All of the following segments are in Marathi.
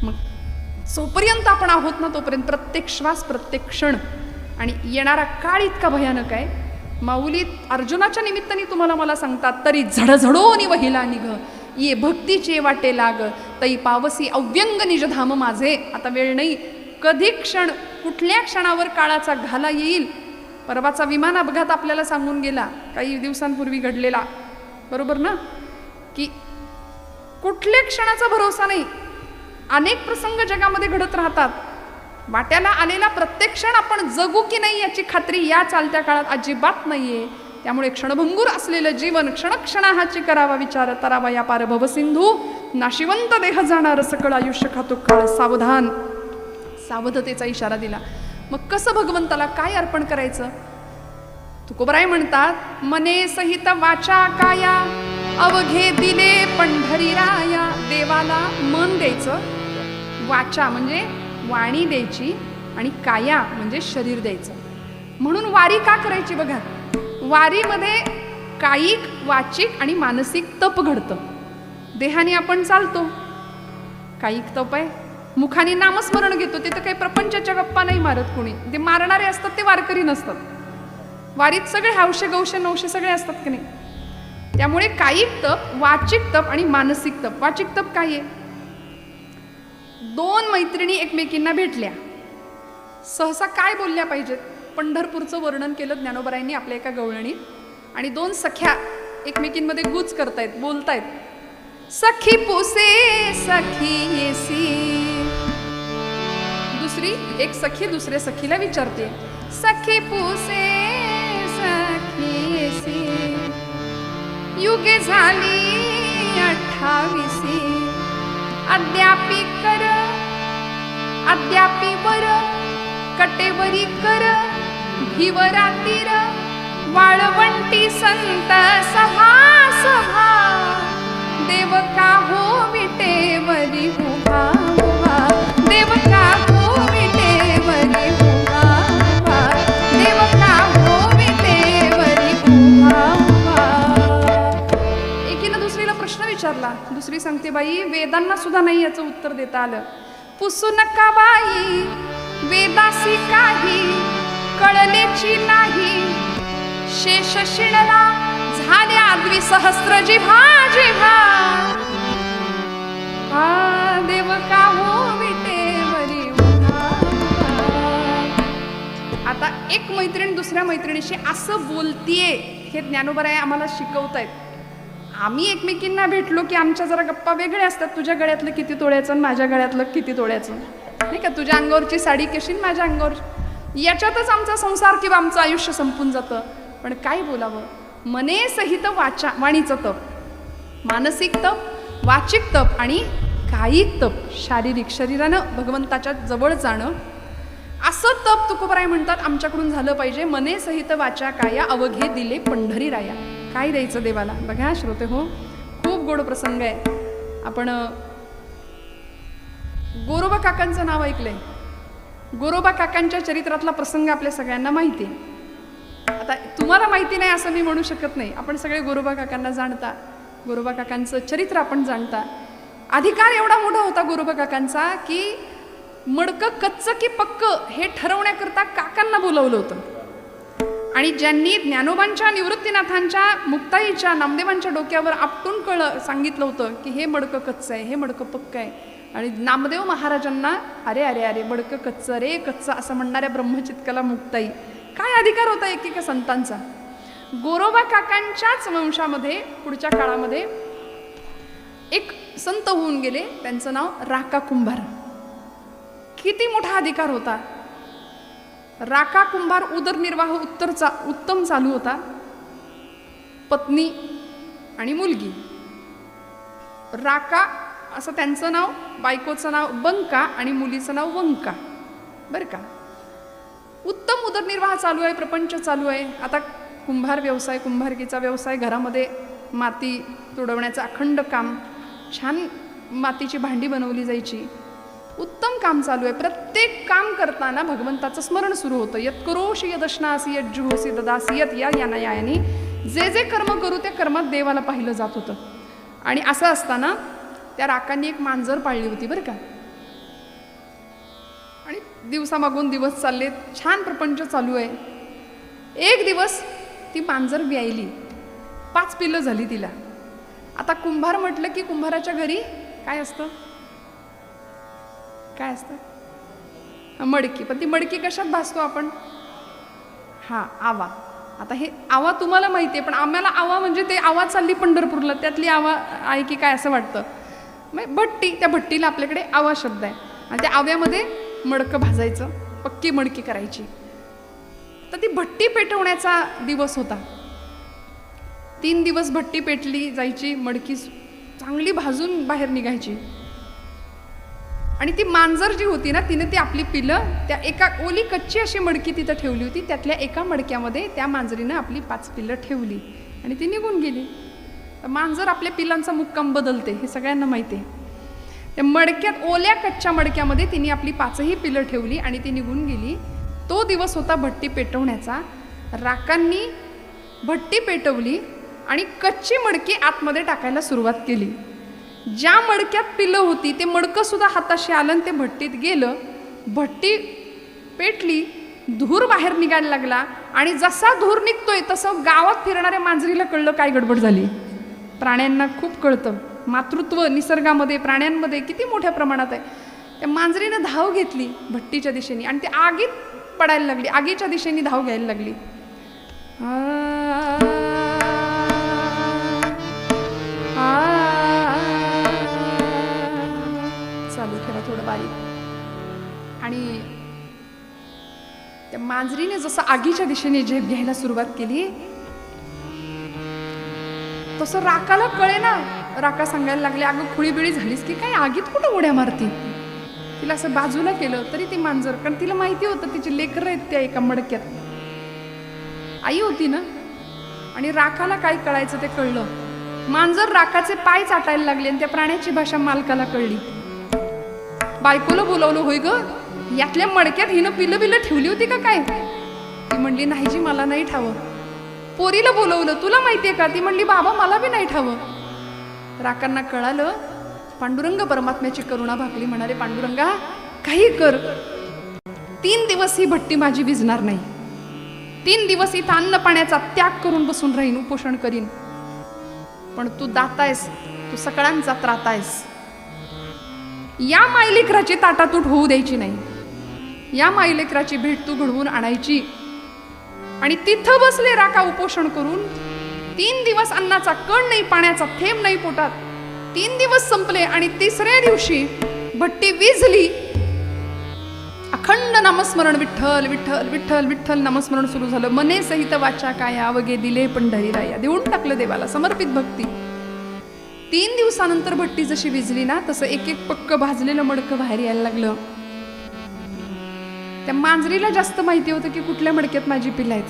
मग जोपर्यंत आपण आहोत ना तोपर्यंत प्रत्येक श्वास, प्रत्येक क्षण आणि येणारा काळ इतका भयानक आहे. माऊली अर्जुनाच्या निमित्ताने तुम्हाला मला सांगतात, तरी झडझडोनी वहिला निघ ये भक्तीचे वाटे लाग तई पावसी अव्यंग निजधाम माझे. आता वेळ नाही, कधी क्षण, कुठल्या क्षणावर काळाचा घाला येईल. परवाचा विमान अपघात आपल्याला सांगून गेला, काही दिवसांपूर्वी घडलेला, बरोबर ना, की कुठल्या क्षणाचा भरोसा नाही. अनेक प्रसंग जगामध्ये घडत राहतात. वाट्याला आलेला प्रत्येक क्षण आपण जगू की नाही याची खात्री या चालत्या काळात अजिबात नाहीये. त्यामुळे क्षणभंगूर असलेलं जीवन क्षणक्षणाहाची करावा विचार, तरावा या पार भवसिंधू, नाशिवंत देह जाणार सकळ आयुष्य खातो काळ, सावधान. सावधतेचा इशारा दिला. मग कसं भगवंताला काय अर्पण करायचं? तुकोबराय म्हणतात, मने सहित वाचा काया अवघे दिले पंढरी राया. देवाला मन द्यायचं, वाचा म्हणजे वाणी द्यायची आणि काया म्हणजे शरीर द्यायचं. म्हणून वारी का करायची बघा. वारीमध्ये कायिक, वाचिक आणि मानसिक तप घडतं. देहाने आपण चालतो, कायिक तप आहे. मुखाने नामस्मरण घेतो, तिथं काही प्रपंचाच्या गप्पा नाही मारत कोणी. ते मारणारे असतात ते वारकरी नसतात. वारीत सगळे हौशे गौशे नवशे सगळे असतात की नाही. त्यामुळे कायिक तप, वाचिक तप आणि मानसिक तप. वाचिक तप काय आहे? दोन मैत्रिणी एकमेकींना भेटल्या, सहसा काय बोलल्या पाहिजेत? पंढरपूरचं वर्णन केलं ज्ञानोबरायांनी आपल्या एका गवळणीत. आणि दोन सख्या एकमेकींमध्ये गुज करतायत, बोलतायत. सखी पुसे सखी येसी. दुसरी एक सखी दुसऱ्या सखीला विचारते, सखी पुसे सखी येसी. युगे झाली 28, अद्यापी कर अद्यापी वर कटेवरी कर भिवरातीर वाळवंटी संत सभा सभा. देव का हो विटेवरी उभा उभा, देव का हो विटेवरी उभा उभा, देव का हो विटेवरी उभा उभा. एकीनं दुसरीला प्रश्न विचारला. दुसरी सांगते, बाई वेदांना सुद्धा नाही याचं उत्तर देता आलं. पुसू नका बाई वेदासी काही कळलेची नाही. शेष शिणला झाल्या द्विसहस्त्र जिव्हा जिव्हा. देव का हो विटेवरी उभा. आता एक मैत्रीण दुसऱ्या मैत्रिणीशी असं बोलतीये हे ज्ञानोबराय आम्हाला शिकवतायत. आम्ही एकमेकींना भेटलो की आमच्या जरा गप्पा वेगळ्या असतात. तुझ्या गळ्यातलं किती तोड्याचं आणि माझ्या गळ्यातलं किती तोड्याचं, नाही का, तुझ्या अंगावरची साडी कशी माझ्या अंगावर, याच्यातच आमचा संसार किंवा आमचं आयुष्य संपून जातं. पण काय बोलावं? मने सहित वाचा, वाणीचं तप, मानसिक तप, वाचिक तप आणि कायिक तप, शारीरिक शरीरानं भगवंताच्या जवळ जाणं, असं तप तुकोबराय म्हणतात आमच्याकडून झालं पाहिजे. मने सहित वाचा काया अवघे दिले पंढरी राया. काय द्यायचं देवाला? बघा श्रोते हो, खूप गोड प्रसंग आहे. आपण गोरोबा काकांचं नाव ऐकलंय. गोरोबा काकांच्या चरित्रातला प्रसंग आपल्या सगळ्यांना माहिती आहे. आता तुम्हाला माहिती नाही असं मी म्हणू शकत नाही. आपण सगळे गोरोबा काकांना जाणता, गोरोबा काकांचं चरित्र आपण जाणता. अधिकार एवढा मोठा होता गोरोबा काकांचा की मडकं कच्चं की पक्क हे ठरवण्याकरता काकांना बोलवलं होतं. आणि ज्यांनी ज्ञानोबांच्या, निवृत्तीनाथांच्या, मुक्ताईच्या, नामदेवांच्या डोक्यावर आपटून सांगितलं होतं की हे मडकं कच्चं आहे, हे मडकं पक्क आहे. आणि नामदेव महाराजांना अरे अरे अरे मडकं कच्चं रे कच्चं असं म्हणणाऱ्या ब्रह्मचित्काला मुक्ताई, काय अधिकार होता एकेका संतांचा. गोरोबा काकांच्याच वंशामध्ये पुढच्या काळामध्ये एक संत होऊन गेले, त्यांचं नाव राका कुंभार. किती मोठा अधिकार होता. राका कुंभार उदरनिर्वाह उत्तम चालू होता. पत्नी आणि मुलगी. राका असं त्यांचं नाव, बायकोचं नाव बंका आणि मुलीचं नाव वंका, बरं का. उत्तम उदरनिर्वाह चालू आहे, प्रपंच चालू आहे. आता कुंभार व्यवसाय, कुंभारकीचा व्यवसाय, घरामध्ये माती तुडवण्याचं अखंड काम, छान मातीची भांडी बनवली जायची, उत्तम काम चालू आहे. प्रत्येक काम करताना भगवंताचं स्मरण सुरू होतं. यत करोशी यदशनासी यत जुहोसी ददासी यत या यानी जे जे कर्म करू त्या कर्मात देवाला पाहिलं जात होतं. आणि असं असताना त्या राकांनी एक मांजर पाळली होती बरं का. दिवसामागून दिवस चाललेत, छान प्रपंच चालू आहे. एक दिवस ती मांजर व्यायली, 5 पिल्लं झाली तिला. आता कुंभार म्हटलं की कुंभाराच्या घरी काय असतं, काय असतं, मडकी. पण ती मडकी कशात भासतो आपण, हा आवा. आता हे आवा तुम्हाला माहिती आहे, पण आम्हाला आवा म्हणजे ते आवा चालली पंढरपूरला त्यातली आवा आहे की काय असं वाटतं. मग भट्टी, त्या भट्टीला आपल्याकडे आवा शब्द आहे. आणि त्या आव्यामध्ये मडकं भाजायचं, पक्की मडकी करायची. तर ती भट्टी पेटवण्याचा दिवस होता. 3 दिवस भट्टी पेटली जायची, मडकी चांगली भाजून बाहेर निघायची. आणि ती मांजर जी होती ना, तिने ती आपली पिलं त्या एका ओली कच्ची अशी मडकी तिथं ठेवली होती. त्यातल्या एका मडक्यामध्ये त्या मांजरीनं आपली 5 पिल्लं ठेवली आणि ती निघून गेली. मांजर आपल्या पिलांचा मुक्काम बदलते हे सगळ्यांना माहिती आहे. त्या मडक्यात, ओल्या कच्च्या मडक्यामध्ये तिने आपली 5ही पिलं ठेवली आणि ती निघून गेली. तो दिवस होता भट्टी पेटवण्याचा. राकांनी भट्टी पेटवली आणि कच्ची मडकी आतमध्ये टाकायला सुरुवात केली. ज्या मडक्यात पिलं होती ते मडकं सुद्धा हाताशी आलं आणि ते भट्टीत गेलं. भट्टी पेटली, धूर बाहेर निघायला लागला आणि जसा धूर निघतोय तसं गावात फिरणाऱ्या मांजरीला कळलं काय गडबड झाली. प्राण्यांना खूप कळतं, मातृत्व निसर्गामध्ये प्राण्यांमध्ये किती मोठ्या प्रमाणात आहे. त्या मांजरीनं धाव घेतली भट्टीच्या दिशेने आणि ती आगीत पडायला लागली, आगीच्या दिशेने धाव घ्यायला लागली. चालू ठेवा थोडं बारीक. आणि त्या मांजरीने जसं आगीच्या दिशेने झेप घ्यायला सुरुवात केली तसं राकाला कळे ना. राका सांगायला लागले, अगं खुळीबिळी झालीस की काय, आगीत कुठं उड्या मारती. तिला असं बाजूला केलं तरी ती मांजर, कारण तिला माहिती होतं तिची लेकरं आहेत त्या एका मडक्यात, आई होती ना. आणि राकाला काय कळायचं ते कळलं. मांजर राकाचे पाय चाटायला लागले आणि त्या प्राण्याची भाषा मालकाला कळली. बायकोला बोलावलं, होय ग यातल्या मडक्यात हिनं पिलं बिलं ठेवली होती का काय. ती म्हणली, नाही जी मला नाही ठावं. पोरीला बोलवलं, तुला माहितीये का. ती म्हणली, बाबा मला बी नाही ठावं. राकांना कळालं. पांडुरंग परमात्म्याची करुणा भागली. म्हणाले, पांडुरंगा काही कर, 3 दिवस ही भट्टी माझी विझणार नाही. 3 दिवस इथं अन्न पाण्याचा त्याग करून बसून राहीन, उपोषण करीन. पण तू दातायस, तू सगळ्यांचा त्रातायस. या मायलेकराची ताटातूट होऊ द्यायची नाही. या मायलेकराची भेट तू घडवून आणायची. आणि तिथं बसले राका उपोषण करून. 3 दिवस अन्नाचा कण नाही, पाण्याचा थेंब नाही पोटात. 3 दिवस संपले आणि 3ऱ्या दिवशी भट्टी विझली. अखंड नामस्मरण, विठ्ठल विठ्ठल विठ्ठल विठ्ठल नामस्मरण सुरू झालं. मने सहित वाचा काय अवघे दिले पंढरीराया. देऊन टाकलं देवाला, समर्पित भक्ती. 3 दिवसानंतर भट्टी जशी विझली ना, तसं एक एक पक्क भाजलेलं मडकं बाहेर यायला लागलं. त्या मांजरीला जास्त माहिती होतं की कुठल्या मडक्यात माझी पिलं आहेत.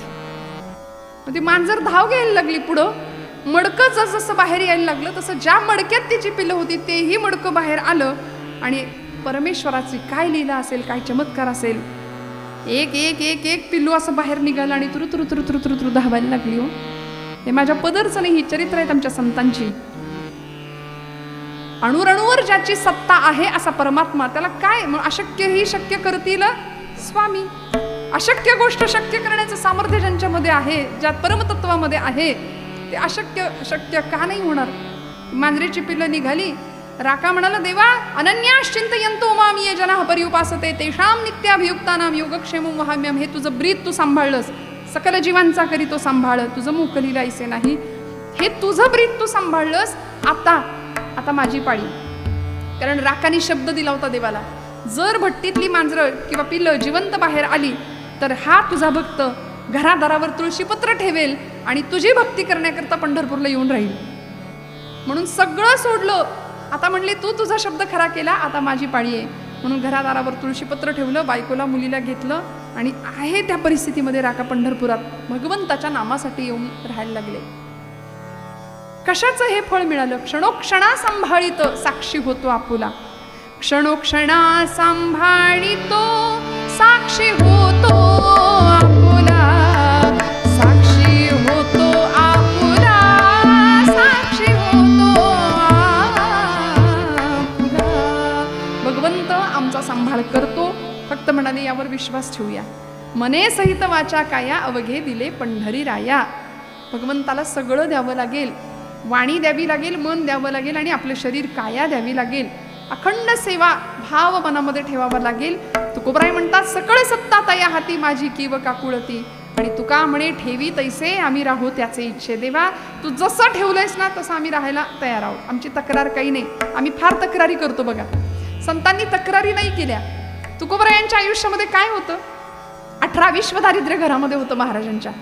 मग ती मांजर धाव घ्यायला लागली पुढं. मडकं जसं बाहेर यायला लागलं तसं ज्या मडक्यात तिची पिलं होती तेही मडकं बाहेर आलं. आणि परमेश्वराची काय लीला असेल, काय चमत्कार असेल. एक एक एक एक पिल्लू असं बाहेर निघालं आणि तुरु तुरु तुरु तुरु तुरु तुरु धावायला लागली. हो, हे माझ्या पदरचं नाही, ही चरित्र आहेत आमच्या संतांची. अणुरणूवर ज्याची सत्ता आहे असा परमात्मा, त्याला काय मग अशक्य ही शक्य करतील स्वामी. अशक्य गोष्ट शक्य करण्याचं सामर्थ्य ज्यांच्यामध्ये आहे, ज्या परमतत्वामध्ये आहे, ते अशक्य शक्य का नाही होणार. मांजरीची पिल्लं निघाली. राका म्हणाला, देवा अनन्याश्चिंतयन्तो माम ये जनाः पर्युपासते तेषां नित्याभियुक्तानां योगक्षेमं वहाम्यहम्. हे तुझं ब्रीद तू सांभाळलंस, सकल जीवांचा करी तो सांभाळ, तुझं मुख लिहिलायसे नाही. हे तुझं ब्रीद तू सांभाळलंस. आता माझी पाळी. कारण राकानी शब्द दिला होता देवाला, जर भट्टीतली मांजरं किंवा पिल्लं जिवंत बाहेर आली तर हा तुझा भक्त घरादारावर तुळशीपत्र ठेवेल आणि तुझी भक्ती करण्याकरता पंढरपूरला येऊन राहील. म्हणून सगळं सोडलं. आता म्हणले, तू तुझा शब्द खरा केला, आता माझी पाळी आहे. म्हणून घरादारावर तुळशीपत्र ठेवलं, बायकोला मुलीला घेतलं आणि आहे त्या परिस्थितीमध्ये राका पंढरपुरात भगवंताच्या नामासाठी येऊन राहायला लागले. कशाचं हे फळ मिळालं. क्षणोक्षणा सांभाळित साक्षी होतो आपुला. क्षणोक्षणा सांभाळितो साक्षी होतो आपुला. साक्षी होतो आपुला, साक्षी होतो आपुला. भगवंत आमचा सांभाळ करतो, फक्त म्हणाले यावर विश्वास ठेवूया. मने सहित वाचा काया अवघे दिले पंढरी राया. भगवंताला सगळं द्यावं लागेल, वाणी द्यावी लागेल, मन द्यावं लागेल आणि आपलं शरीर काया द्यावी लागेल. अखंड सेवा भाव मनामध्ये ठेवावा लागेल. तुकोबराय म्हणतात सकळ सत्ता तया हाती माझी किव काकुळती. आणि तुका म्हणे ठेवी तैसे आम्ही राहू त्याचे इच्छे. देवा तू जसं ठेवलंयस ना तसं आम्ही राहायला तयार आहोत. आमची तक्रार काही नाही. आम्ही फार तक्रारी करतो बघा. संतांनी तक्रारी नाही केल्या. तुकोबरायांच्या आयुष्यामध्ये काय होतं? 18 विश्व दारिद्र्य घरामध्ये होतं महाराजांच्या.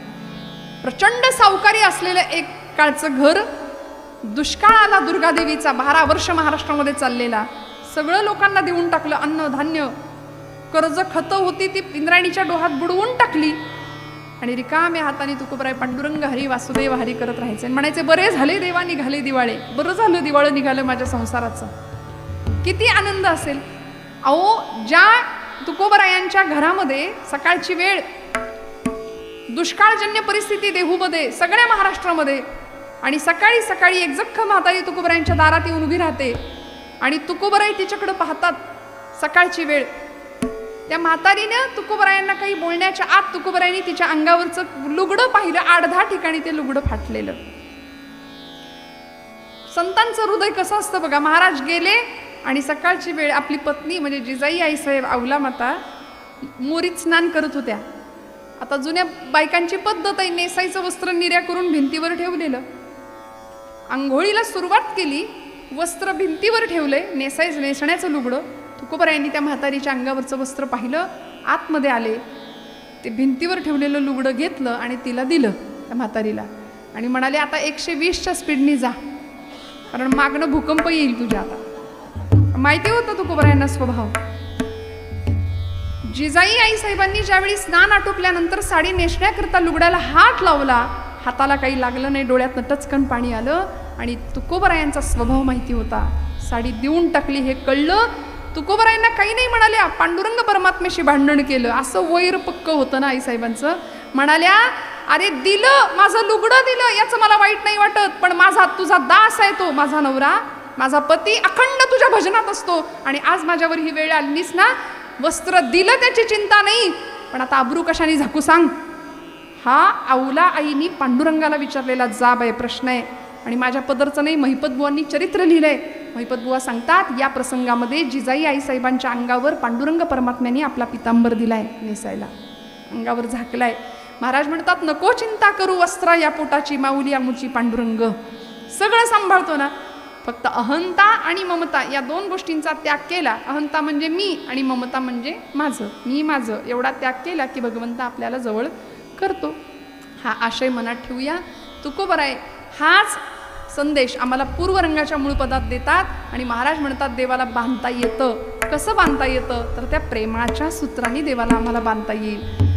प्रचंड सावकारी असलेलं एक काळचं घर. दुष्काळ आला दुर्गादेवीचा, 12 वर्ष महाराष्ट्रामध्ये चाललेला. सगळं लोकांना देऊन टाकलं, अन्न धान्य. कर्ज खतं होती ती इंद्रायणीच्या डोहात बुडवून टाकली. आणि रिकाम्या हाताने तुकोबराय पांडुरंग हरी वासुदेव हरी करत राहायचे. म्हणायचे बरे झाले देवा निघाले दिवाळे, बरं झालं दिवाळं निघालं माझ्या संसाराचं. किती आनंद असेल. अहो ज्या तुकोबरायांच्या घरामध्ये सकाळची वेळ, दुष्काळजन्य परिस्थिती देहूमध्ये, सगळ्या महाराष्ट्रामध्ये, आणि सकाळी सकाळी एक जख्म म्हातारी तुकोबरायांच्या दारात येऊन उभी राहते आणि तुकोबराई तिच्याकडे पाहतात. सकाळची वेळ. त्या म्हातारीनं तुकोबरायांना काही बोलण्याच्या आत तुकोबरायांनी तिच्या अंगावरचं लुगडं पाहिलं. 8-10 ठिकाणी ते लुगडं फाटलेलं. संतांचं हृदय कसं असतं बघा. महाराज गेले आणि सकाळची वेळ आपली पत्नी म्हणजे जिजाई आईसाहेब अवला माता मोरीत स्नान करत होत्या. आता जुन्या बायकांची पद्धत आहे, नेसायचं वस्त्र निर्या करून भिंतीवर ठेवलेलं. आंघोळीला सुरुवात केली, वस्त्र भिंतीवर ठेवलंय, नेसण्याचं लुगडं. तुकोबरायांनी त्या म्हातारीच्या अंगावरचं वस्त्र पाहिलं, आतमध्ये आले, ते भिंतीवर ठेवलेलं लुगडं घेतलं आणि तिला दिलं त्या म्हातारीला. आणि म्हणाले आता 120च्या स्पीडनी जा, कारण मागणं भूकंप येईल तुझ्या. आता माहिती होतं तुकोबरायांना स्वभाव. जिजाई आई साहेबांनी ज्यावेळी स्नान आटोपल्यानंतर साडी नेसण्याकरता लुगड्याला हात लावला, हाताला काही लागलं नाही, डोळ्यातनं टचकन पाणी आलं. आणि तुकोबरायांचा स्वभाव माहिती होता. साडी देऊन टाकली हे कळलं. तुकोबरायांना काही नाही म्हणाल्या. पांडुरंग परमात्म्याशी भांडण केलं असं वैर पक्क होतं ना आईसाहेबांचं. म्हणाल्या अरे दिलं, माझं लुगडं दिलं, याचं मला वाईट नाही वाटत, पण माझा तुझा दास आहे तो, माझा नवरा, माझा पती अखंड तुझ्या भजनात असतो, आणि आज माझ्यावर ही वेळ आलीस ना. वस्त्र दिलं त्याची चिंता नाही, पण आता अब्रू कशाने झाकू सांग. हा अवला आईनी पांडुरंगाला विचारलेला जाब आहे, प्रश्न आहे. आणि माझ्या पदरचं नाही, महिपत बुवांनी चरित्र लिहिलंय. महिपत बुवा सांगतात या प्रसंगामध्ये जिजाई आईसाहेबांच्या अंगावर पांडुरंग परमात्म्याने आपला पितांबर दिलाय नेसायला, अंगावर झाकलाय. महाराज म्हणतात नको चिंता करू वस्त्रा या पोटाची, माऊली आमुची पांडुरंग सगळं सांभाळतो ना. फक्त अहंता आणि ममता या 2 गोष्टींचा त्याग केला. अहंता म्हणजे मी आणि ममता म्हणजे माझं, मी माझं, एवढा त्याग केला की भगवंत आपल्याला जवळ करतो. हा आशय मनात ठेवूया. तुकोबराय हाच संदेश आम्हाला पूर्वरंगाच्या मूळपदात देतात. आणि महाराज म्हणतात देवाला बांधता येतं. कसं बांधता येतं तर त्या प्रेमाच्या सूत्रांनी देवाला आम्हाला बांधता येईल.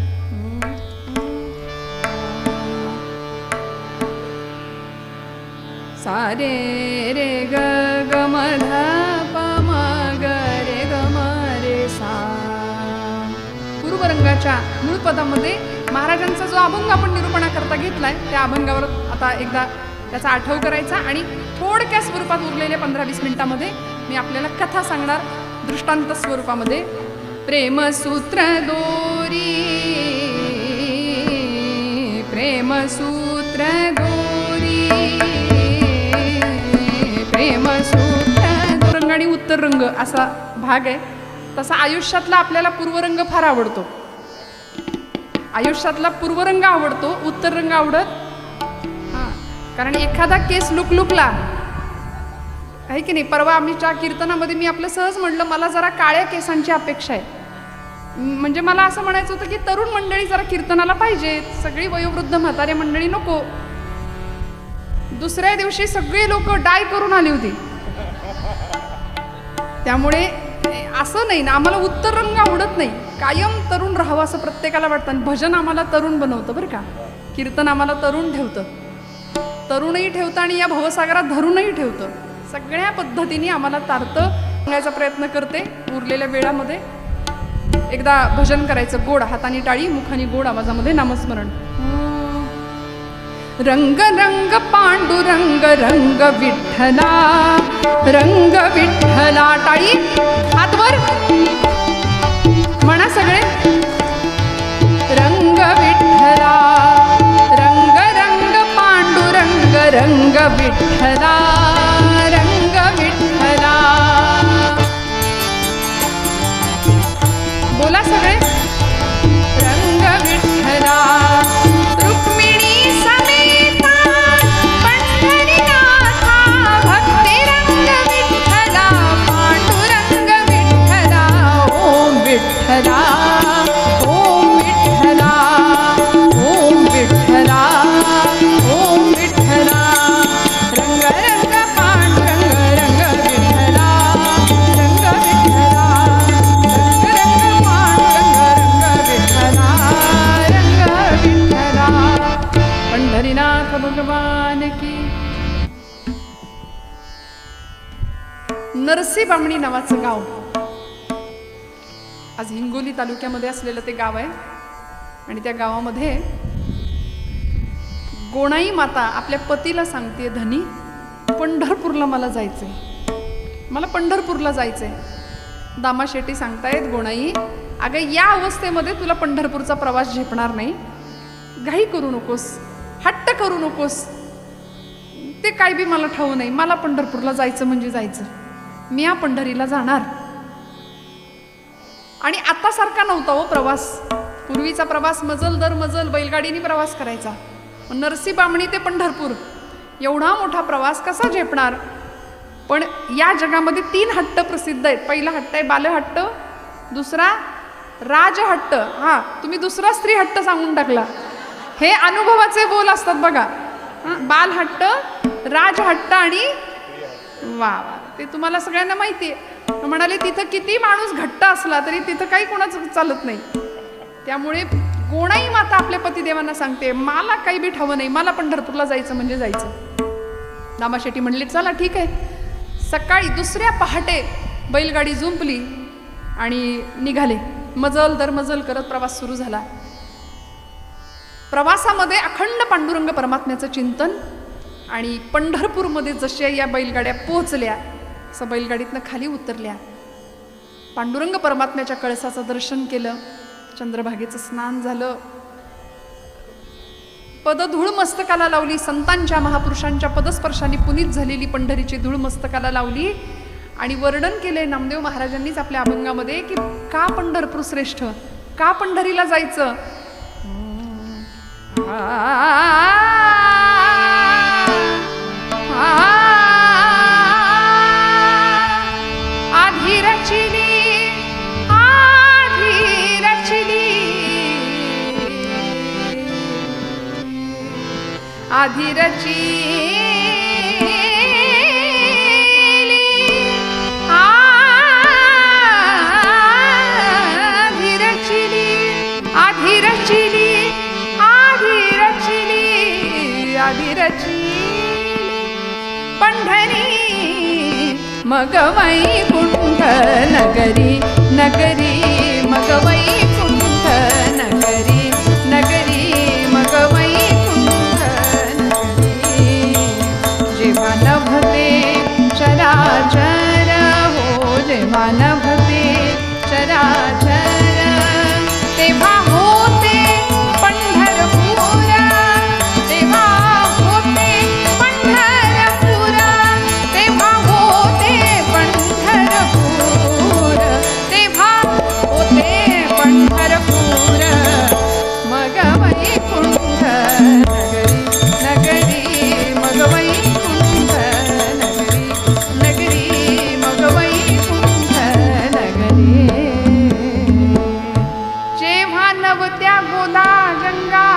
सारे रे ग ग म ध प म ग रे ग म रे सा. पूर्वरंगाच्या मूळ पदामध्ये महाराजांचा जो अभंग आपण निरूपणाकरता घेतलाय त्या अभंगावर आता एकदा त्याचा आठव करायचा आणि थोडक्या स्वरूपात उरलेल्या 15-20 मिनिटांमध्ये मी आपल्याला कथा सांगणार दृष्टांत स्वरूपामध्ये. प्रेमसूत्र दोरी, प्रेमसूत्र दोरी, प्रेमसूत्र. रंग आणि उत्तर रंग असा भाग आहे. तसा आयुष्यातला आपल्याला पूर्वरंग फार आवडतो. आयुष्यातला पूर्वरंग आवडतो, उत्तर रंग आवडत. कारण एखादा केस लुकलुकला आहे की नाही. परवा आम्हीच्या कीर्तनामध्ये मी आपलं सहज म्हटलं मला जरा काळ्या केसांची अपेक्षा आहे. म्हणजे मला असं म्हणायचं होतं की तरुण मंडळी जरा कीर्तनाला पाहिजे, सगळी वयोवृद्ध म्हातारे मंडळी नको. दुसऱ्या दिवशी सगळे लोक डाय करून आली होती. त्यामुळे असं नाही ना, आम्हाला उत्तर रंग आवडत नाही. कायम तरुण राहावं असं प्रत्येकाला वाटतं. भजन आम्हाला तरुण बनवतं बरं का, कीर्तन आम्हाला तरुण ठेवतं, तरुणही ठेवतं आणि या भवसागरात धरूनही ठेवतं. सगळ्या पद्धतीने आम्हाला तारतं सांगायचा प्रयत्न करते. उरलेल्या वेळामध्ये एकदा भजन करायचं, गोड हाताने टाळी, मुखाने गोड आवाजामध्ये नामस्मरण. रंग रंग पांडुरंग रंग विठ्ठला, रंग विठ्ठला. टाळी हात वर म्हणा. विठ्ठला ओम विठ्ठला ओम विठ्ठला ओम विठ्ठला रंग रंग पांडुरंग रंग विठ्ठला रंग विठ्ठला रंग रंग पांडुरंग रंग विठ्ठला रंग विठ्ठला. पंढरीनाथ भगवान की. नरसी बामणी नावाचं गाव आज हिंगोली तालुक्यामध्ये असलेलं ते गाव आहे. आणि त्या गावामध्ये गोणाई माता आपल्या पतीला सांगते, धनी पंढरपूरला मला जायचंय, मला पंढरपूरला जायचंय. दामा शेट्टी सांगतायत, गोणाई अगं या अवस्थेमध्ये तुला पंढरपूरचा प्रवास झेपणार नाही, घाई करू नकोस, हट्ट करू नकोस, ते काय बी मला ठाऊ नाही, मला पंढरपूरला जायचं म्हणजे जायचं, मी या पंढरीला जाणार. आणि आता सारखा नव्हता हो प्रवास. पूर्वीचा प्रवास मजल दर मजल बैलगाडीने प्रवास करायचा. नरसी बामणी ते पंढरपूर एवढा मोठा प्रवास कसा झेपणार. पण या जगामध्ये 3 हट्ट प्रसिद्ध आहेत. पहिला हट्ट आहे बालहट्ट, दुसरा राजहट्ट. हा तुम्ही दुसरा स्त्री हट्ट सांगून टाकला. हे अनुभवाचे बोल असतात बघा. बालहट्ट, राजहट्ट आणि वा वा ते तुम्हाला सगळ्यांना माहिती आहे. म्हणाले तिथं किती माणूस घट्ट असला तरी तिथं काही कोणाचं चालत नाही. त्यामुळे गोणाई माता आपल्या पतिदेवांना सांगते, मला काही बी ठावं नाही, मला पंढरपूरला जायचं म्हणजे जायचं. दामा शेट्टी म्हणले चला ठीक आहे. सकाळी दुसऱ्या पहाटे बैलगाडी जुंपली आणि निघाले. मजल दर मजल करत प्रवास सुरू झाला. प्रवासामध्ये अखंड पांडुरंग परमात्म्याचं चिंतन. आणि पंढरपूरमध्ये जशा या बैलगाड्या पोहोचल्या असं बैलगाडीतनं खाली उतरल्या. पांडुरंग परमात्म्याच्या कळसाचं दर्शन केलं, चंद्रभागेचं स्नान झालं, पदधूळ मस्तकाला लावली. संतांच्या महापुरुषांच्या पदस्पर्शाने पुनीत झालेली पंढरीची धूळ मस्तकाला लावली. आणि वर्णन केले नामदेव महाराजांनीच आपल्या अभंगामध्ये की का पंढरपूर श्रेष्ठ, का पंढरीला जायचं. आधी रचिली आधी रचिली आधी रचिली आधी रचिली आधी रचिली आधी रचिली आधी रचिली पंढरी मग वैकुंठ नगरी नगरी मग वैकुंठ नगरी नगरी मग वैकुंठ नगरी. जेव्हा नभते चराचर हो जेव्हा नभते चराचर तेव्हा होते पंढरपूर तेव्हा होते पंढरपूर तेव्हा होते पंढरपूर तेव्हा होते पंढरपूर मग वैकुंठ नगरी नगरी मग वैकुंठ नगरी नगरी मग वैकुंठ नगरी. जेव्हा नवत्या गोदा गंगा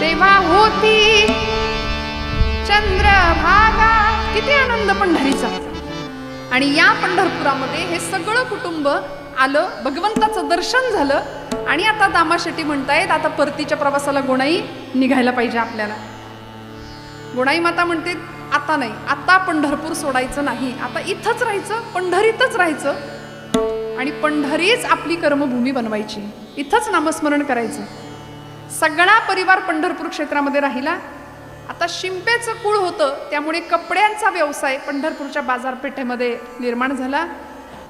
तेव्हा होती चंद्रभागा. किती आनंद पंढरीचा. आणि या पंढरपुरामध्ये हे सगळं कुटुंब आलं, भगवंताचं दर्शन झालं. आणि आता दामा शेट्टी म्हणतायत आता परतीच्या प्रवासाला गोणाई निघायला पाहिजे आपल्याला. गोणाई माता म्हणते आता नाही, आता पंढरपूर सोडायचं नाही, आता इथंच राहायचं, पंढरीतच राहायचं. आणि पंढरीच आपली कर्मभूमी बनवायची, इथंच नामस्मरण करायचं. सगळा परिवार पंढरपूर क्षेत्रामध्ये राहिला. आता शिंपेचं कुळ होतं त्यामुळे कपड्यांचा व्यवसाय पंढरपूरच्या बाजारपेठेमध्ये निर्माण झाला.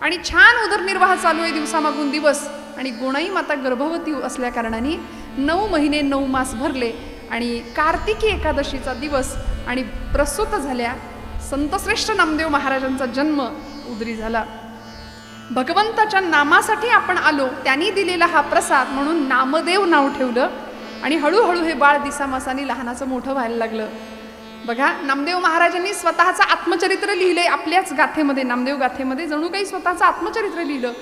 आणि छान उदरनिर्वाह चालू आहे दिवसामागून दिवस. आणि गोणाई माता गर्भवती असल्या कारणाने 9 महिने 9 मास भरले. आणि कार्तिकी एकादशीचा दिवस आणि प्रसूत झाल्या. संतश्रेष्ठ नामदेव महाराजांचा जन्म उदरी झाला. भगवंताच्या नामासाठी आपण आलो, त्यांनी दिलेला हा प्रसाद म्हणून नामदेव नाव ठेवलं. आणि हळूहळू हे बाळ दिसामासानी लहानाचं मोठं व्हायला लागलं. बघा नामदेव महाराजांनी स्वतःचं आत्मचरित्र लिहिलंय आपल्याच गाथेमध्ये, नामदेव गाथेमध्ये जणू काही स्वतःचं आत्मचरित्र लिहिलं.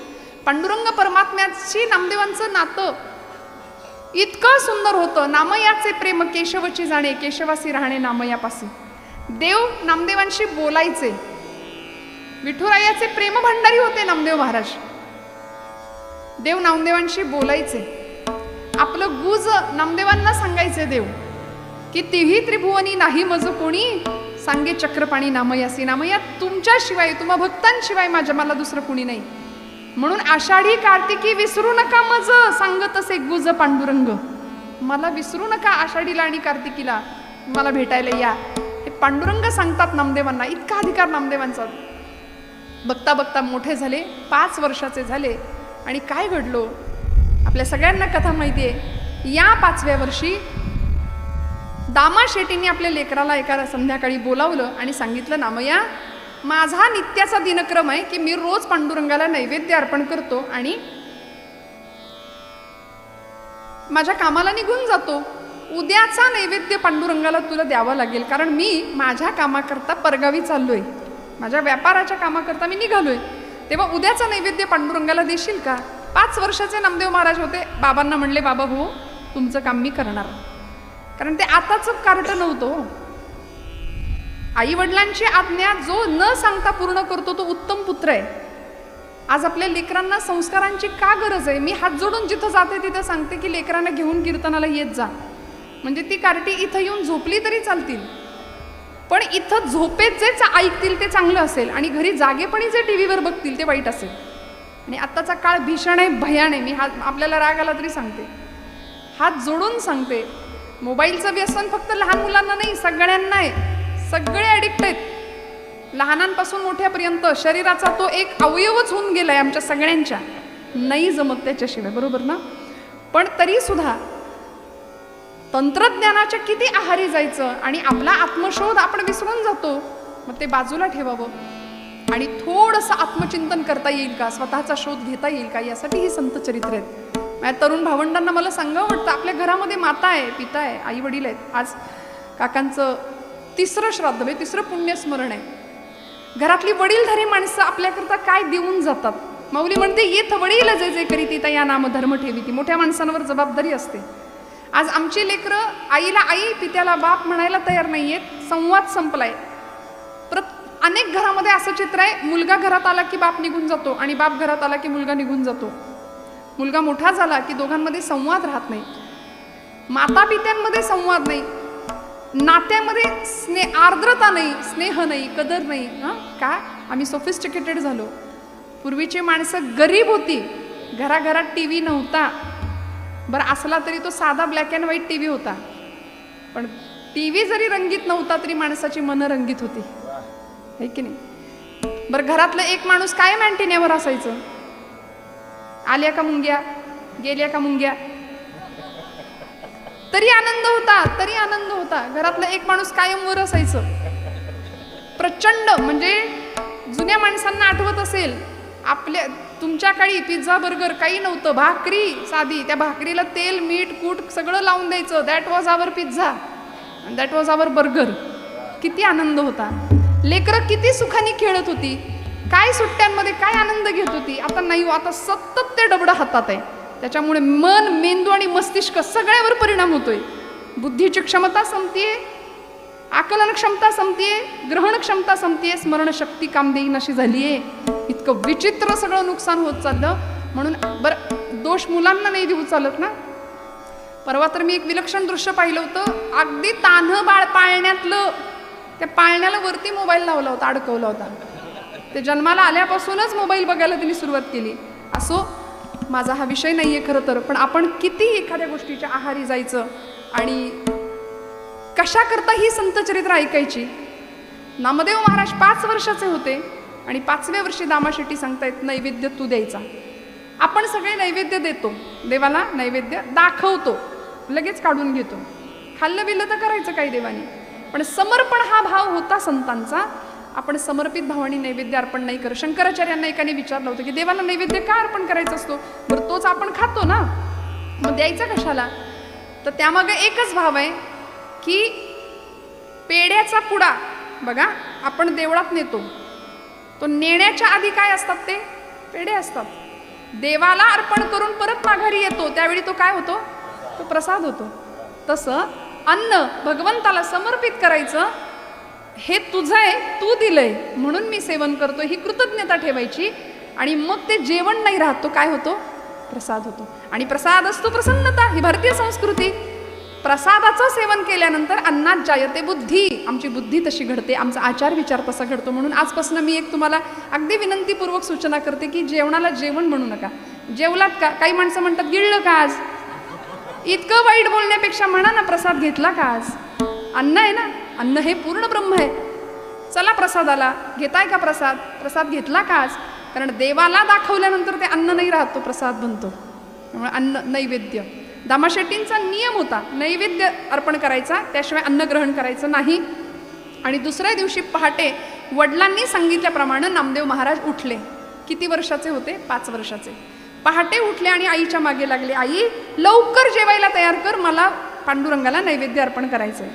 पांडुरंग परमात्म्याशी नामदेवांचं नातं इतकं सुंदर होतं. नामयाचे प्रेम केशवची जाणे, केशवासी राहणे नामयापासी. देव नामदेवांशी बोलायचे. विठुरायाचे प्रेम भंडारी होते नामदेव महाराज. देव नामदेवांशी बोलायचे. आपलं गुज नामदेवांना सांगायचे देव, की तिही त्रिभुवनी नाही मज कोणी, सांगे चक्रपाणी नामयासी. नामया तुमच्याशिवाय, तुम्हा भक्तांशिवाय माझ्या मला दुसरं कोणी नाही. म्हणून आषाढी कार्तिकी विसरू नका मज, सांगत असे गुज पांडुरंग. मला विसरू नका आषाढीला आणि कार्तिकीला मला भेटायला या. हे पांडुरंग सांगतात नामदेवांना. इतका अधिकार नामदेवांचा. बघता बघता मोठे झाले, 5 वर्षाचे झाले. आणि काय घडलो आपल्या सगळ्यांना कथा माहिती आहे. या 5व्या वर्षी दामा शेट्टींनी आपल्या लेकराला एका संध्याकाळी बोलावलं आणि सांगितलं, नामया माझा नित्याचा दिनक्रम आहे की मी रोज पांडुरंगाला नैवेद्य अर्पण करतो आणि माझ्या कामाला निघून जातो. उद्याचा नैवेद्य पांडुरंगाला तुला द्यावा लागेल, कारण मी माझ्या कामाकरता परगावी चाललोय, माझ्या व्यापाराच्या कामाकरता मी निघालोय. तेव्हा उद्याचा नैवेद्य पांडुरंगाला देशील का? 5 वर्षाचे नामदेव महाराज होते. बाबांना म्हणले, बाबा हो तुमचं काम मी करणार. कारण ते आताच कार्ट नव्हतं. आई वडिलांची आज्ञा जो न सांगता पूर्ण करतो तो उत्तम पुत्र आहे. आज आपल्या लेकरांना संस्कारांची का गरज आहे? मी हात जोडून जिथं जाते तिथं सांगते की लेकरांना घेऊन कीर्तनाला येत जा. म्हणजे ती कार्टी इथं येऊन झोपली तरी चालतील, पण इथं झोपेत जे ऐकतील ते चांगलं असेल आणि घरी जागेपणी जे टीव्हीवर बघतील ते वाईट असेल. आणि आत्ताचा काळ भीषण आहे, भयान आहे. मी आपल्याला राग आला तरी सांगते, हात जोडून सांगते, मोबाईलचं व्यसन फक्त लहान मुलांना नाही, सगळ्यांना आहे. सगळे ॲडिक्ट आहेत, लहानांपासून मोठ्यापर्यंत. शरीराचा तो एक अवयवच होऊन गेलाय आमच्या सगळ्यांच्या. नाही जमत त्याच्याशिवाय, बरोबर ना? पण तरी सुद्धा तंत्रज्ञानाच्या किती आहारी जायचं आणि आपला आत्मशोध आपण विसरून जातो. मग ते बाजूला ठेवावं आणि थोडंसं आत्मचिंतन करता येईल का, स्वतःचा शोध घेता येईल का, यासाठी ही संत चरित्र आहेत. माझ्या तरुण भावंडांना मला सांगावं वाटतं, आपल्या घरामध्ये माता आहे, पिता आहे, आई वडील आहेत. आज काकांचं 3रं श्राद्ध, 3रं पुण्यस्मरण आहे. घरातली वडीलधारी माणसं आपल्याकरता काय देऊन जातात. माऊली म्हणते, येथ वडील जे जे करीती त्या नाम धर्म ठेवीती. मोठ्या माणसांवर जबाबदारी असते. आज आमची लेकरं आईला आई, पित्याला बाप म्हणायला तयार नाहीयेत. संवाद संपलाय. अनेक घरामध्ये असं चित्र आहे, मुलगा घरात आला की बाप निघून जातो आणि बाप घरात आला की मुलगा निघून जातो. मुलगा मोठा झाला की दोघांमध्ये संवाद राहत नाही. माता पित्यांमध्ये संवाद नाही, नात्यामध्ये आर्द्रता नाही, स्नेह नाही, कदर नाही. का? आम्ही सोफिस्टिकेटेड झालो. पूर्वीची माणसं गरीब होती, घराघरात टीव्ही नव्हता. बरं असला तरी तो साधा ब्लॅक अँड व्हाईट टीव्ही होता, पण टीव्ही जरी रंगीत नव्हता तरी माणसाची मनं रंगीत होती, है की नाही? बरं घरातलं एक माणूस कायम अँटिन्यावर असायचं. आल्या का मुंग्या, गेल्या का मुंग्या, तरी आनंद होता, तरी आनंद होता. घरातला एक माणूस कायम वर असायचं. प्रचंड, म्हणजे जुन्या माणसांना आठवत असेल, आपल्या तुमच्या काळी पिझ्झा बर्गर काही नव्हतं, भाकरी साधी, त्या भाकरीला तेल मीठ कूट सगळं लावून द्यायचं. That was our pizza and that was our burger. किती आनंद होता. लेकरं किती सुखाने खेळत होती, काय सुट्ट्यांमध्ये काय आनंद घेत होती. आता नाही, आता सतत ते डबडं हातात आहे. त्याच्यामुळे मन, मेंदू आणि मस्तिष्क सगळ्यावर परिणाम होतोय. बुद्धीची क्षमता संपतीये, आकलन क्षमता संपतीये, ग्रहण क्षमता संपतीये, स्मरणशक्ती काम देईन अशी झालीये. इतकं विचित्र सगळं नुकसान होत चाललं. म्हणून बरं, दोष मुलांना नाही देऊ चालत ना. परवा तर मी एक विलक्षण दृश्य पाहिलं होतं. अगदी तान्हं बाळ पाळण्यातलं, त्या पाळण्याला वरती मोबाईल लावला होता, अडकवला होता. ते जन्माला आल्यापासूनच मोबाईल बघायला त्यांनी सुरुवात केली. असो, माझा हा विषय नाही आहे खरं तर, पण आपण किती एखाद्या गोष्टीच्या आहारी जायचं आणि कशा करता ही संत चरित्र ऐकायची. नामदेव महाराज 5 वर्षाचे होते आणि 5व्या वर्षी दामा शेट्टी सांगतायत, नैवेद्य तू द्यायचा. आपण सगळे नैवेद्य देतो, देवाला नैवेद्य दाखवतो, लगेच काढून घेतो. खाल्लं बिल्लं तर करायचं काही देवानी, पण समर्पण हा भाव होता संतांचा. आपण समर्पित भावाने नैवेद्य अर्पण नाही करत. शंकराचार्यांना एकाने विचारलं होतं की देवाला नैवेद्य का अर्पण करायचा असतो? बरं तोच आपण खातो ना, मग द्यायचा कशाला? तर त्यामागे एकच भाव आहे की पेढ्याचा पुडा बघा आपण देवळात नेतो, तो नेण्याच्या आधी काय असतात? ते पेढे असतात. देवाला अर्पण करून परत माघारी येतो त्यावेळी तो काय होतो? तो प्रसाद होतो. तसं अन्न भगवंताला समर्पित करायचं, हे तुझं आहे, तू दिलंय म्हणून मी सेवन करतो, ही कृतज्ञता ठेवायची. आणि मग ते जेवण नाही राहत, तो काय होतो? प्रसाद होतो. आणि प्रसाद असतो प्रसन्नता. ही भारतीय संस्कृती. प्रसादाचं सेवन केल्यानंतर अन्नात जायते बुद्धी, आमची बुद्धी तशी घडते, आमचा आचार विचार तसा घडतो. म्हणून आजपासून मी एक तुम्हाला अगदी विनंतीपूर्वक सूचना करते की जेवणाला जेवण म्हणू नका. जेवलात का? काही माणसं म्हणतात गिळलं का आज? इतकं वाईट बोलण्यापेक्षा म्हणा ना प्रसाद घेतला का आज? अन्न आहे ना, अन्न हे पूर्ण ब्रह्म आहे. चला प्रसादाला, घेताय का प्रसाद? प्रसाद घेतला का आज? कारण देवाला दाखवल्यानंतर ते अन्न नाही राहत, तो प्रसाद बनतो. त्यामुळे अन्न नैवेद्य. दामाशेट्टींचा नियम होता नैवेद्य अर्पण करायचा, त्याशिवाय अन्न ग्रहण करायचं नाही. आणि दुसऱ्या दिवशी पहाटे वडिलांनी सांगितल्याप्रमाणे नामदेव महाराज उठले. किती वर्षाचे होते? 5 वर्षाचे. पहाटे उठले आणि आईच्या मागे लागले, आई लवकर जेवायला तयार कर, मला पांडुरंगाला नैवेद्य अर्पण करायचंय.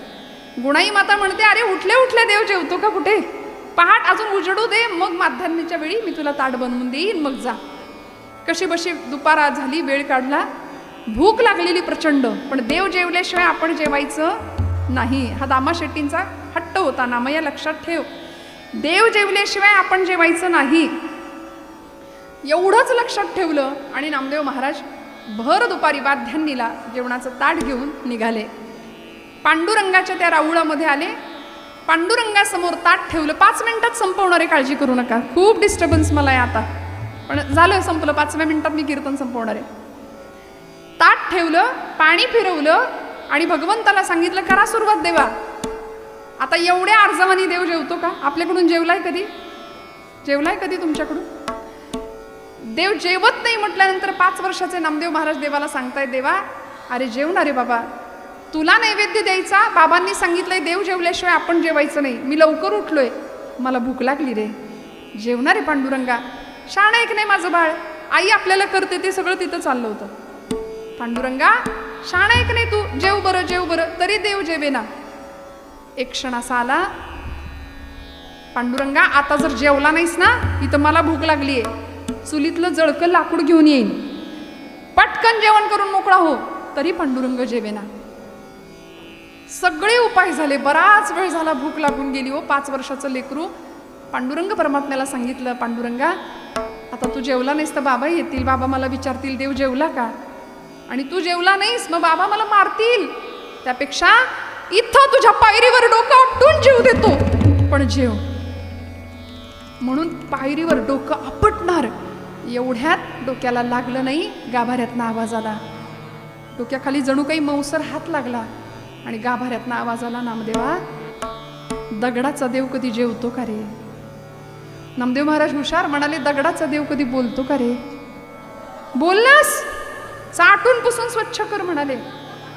गुणाई माता म्हणते, अरे उठल्या उठल्या देव जेवतो का कुठे? पहाट अजून उजडू दे, मग माध्यान्हीच्या वेळी मी तुला ताट बनवून देईन, मग जा. कशी बशी दुपार झाली, वेळ काढला, भूक लागलेली प्रचंड, पण देव जेवल्याशिवाय आपण जेवायचं नाही. हा दामाशेट्टींचा हट्ट होता. नामया लक्षात ठेव, देव जेवल्याशिवाय आपण जेवायचं नाही. एवढंच लक्षात ठेवलं आणि नामदेव महाराज भर दुपारी वाध्यान्नीला जेवणाचं ताट घेऊन निघाले. पांडुरंगाच्या त्या राऊळामध्ये आले. पांडुरंगासमोर ताट ठेवलं. 5 मिनिटात संपवणार आहे, काळजी करू नका. खूप डिस्टर्बन्स मला आहे आता, पण झालं, संपलं. 5व्या मिनिटात मी कीर्तन संपवणार आहे. ताट ठेवलं, पाणी फिरवलं आणि भगवंताला सांगितलं, करा सुरुवात देवा. आता एवढ्या अर्जवानी देव जेवतो का? आपल्याकडून जेवलाय कधी? जेवलाय कधी तुमच्याकडून? देव जेवत नाही म्हटल्यानंतर 5 वर्षाचे नामदेव महाराज देवाला सांगतायत, देवा अरे जेवणार रे बाबा, तुला नैवेद्य द्यायचा, बाबांनी सांगितलंय देव जेवल्याशिवाय आपण जेवायचं नाही. मी लवकर उठलोय, मला भूक लागली रे, जेवणार रे पांडुरंगा. शाण ऐक नाही माझं बाळ, आई आपल्याला करते ते सगळं तिथं चाललं होतं. पांडुरंगा शाण ऐक नाही तू, जेव बरं जेव बरं. तरी देव जेवेना. एक क्षण असा आला, पांडुरंगा आता जर जेवला नाहीस ना, इथं मला भूक लागलीये, चुलीतलं जळकं लाकूड घेऊन येईन, पटकन जेवण करून मोकळा हो. तरी पांडुरंग जेवेना. सगळे उपाय झाले, बराच वेळ झाला, भूक लागून गेली. हो 5 वर्षाचं लेकरू. पांडुरंग परमात्म्याला सांगितलं, पांडुरंगा आता तू जेवला नाहीस तर बाबा येतील, बाबा मला विचारतील देव जेवला का? आणि तू जेवला नाहीस मग बाबा मला मारतील, त्यापेक्षा इथं तुझ्या पायरीवर डोकं आपटून जेव देतो, पण जेव. म्हणून पायरीवर डोकं आपटणार. एवढ्यात डोक्याला लागलं नाही, गाभाऱ्यातनं आवाज आला. डोक्याखाली जणू काही मौसर हात लागला आणि गाभाऱ्यातनं आवाज आला, नामदेवा दगडाचा देव कधी जेवतो का रे? नामदेव महाराज हुशार, म्हणाले, दगडाचा देव कधी बोलतो का रे? बोललास, चाटून पुसून स्वच्छ कर म्हणाले.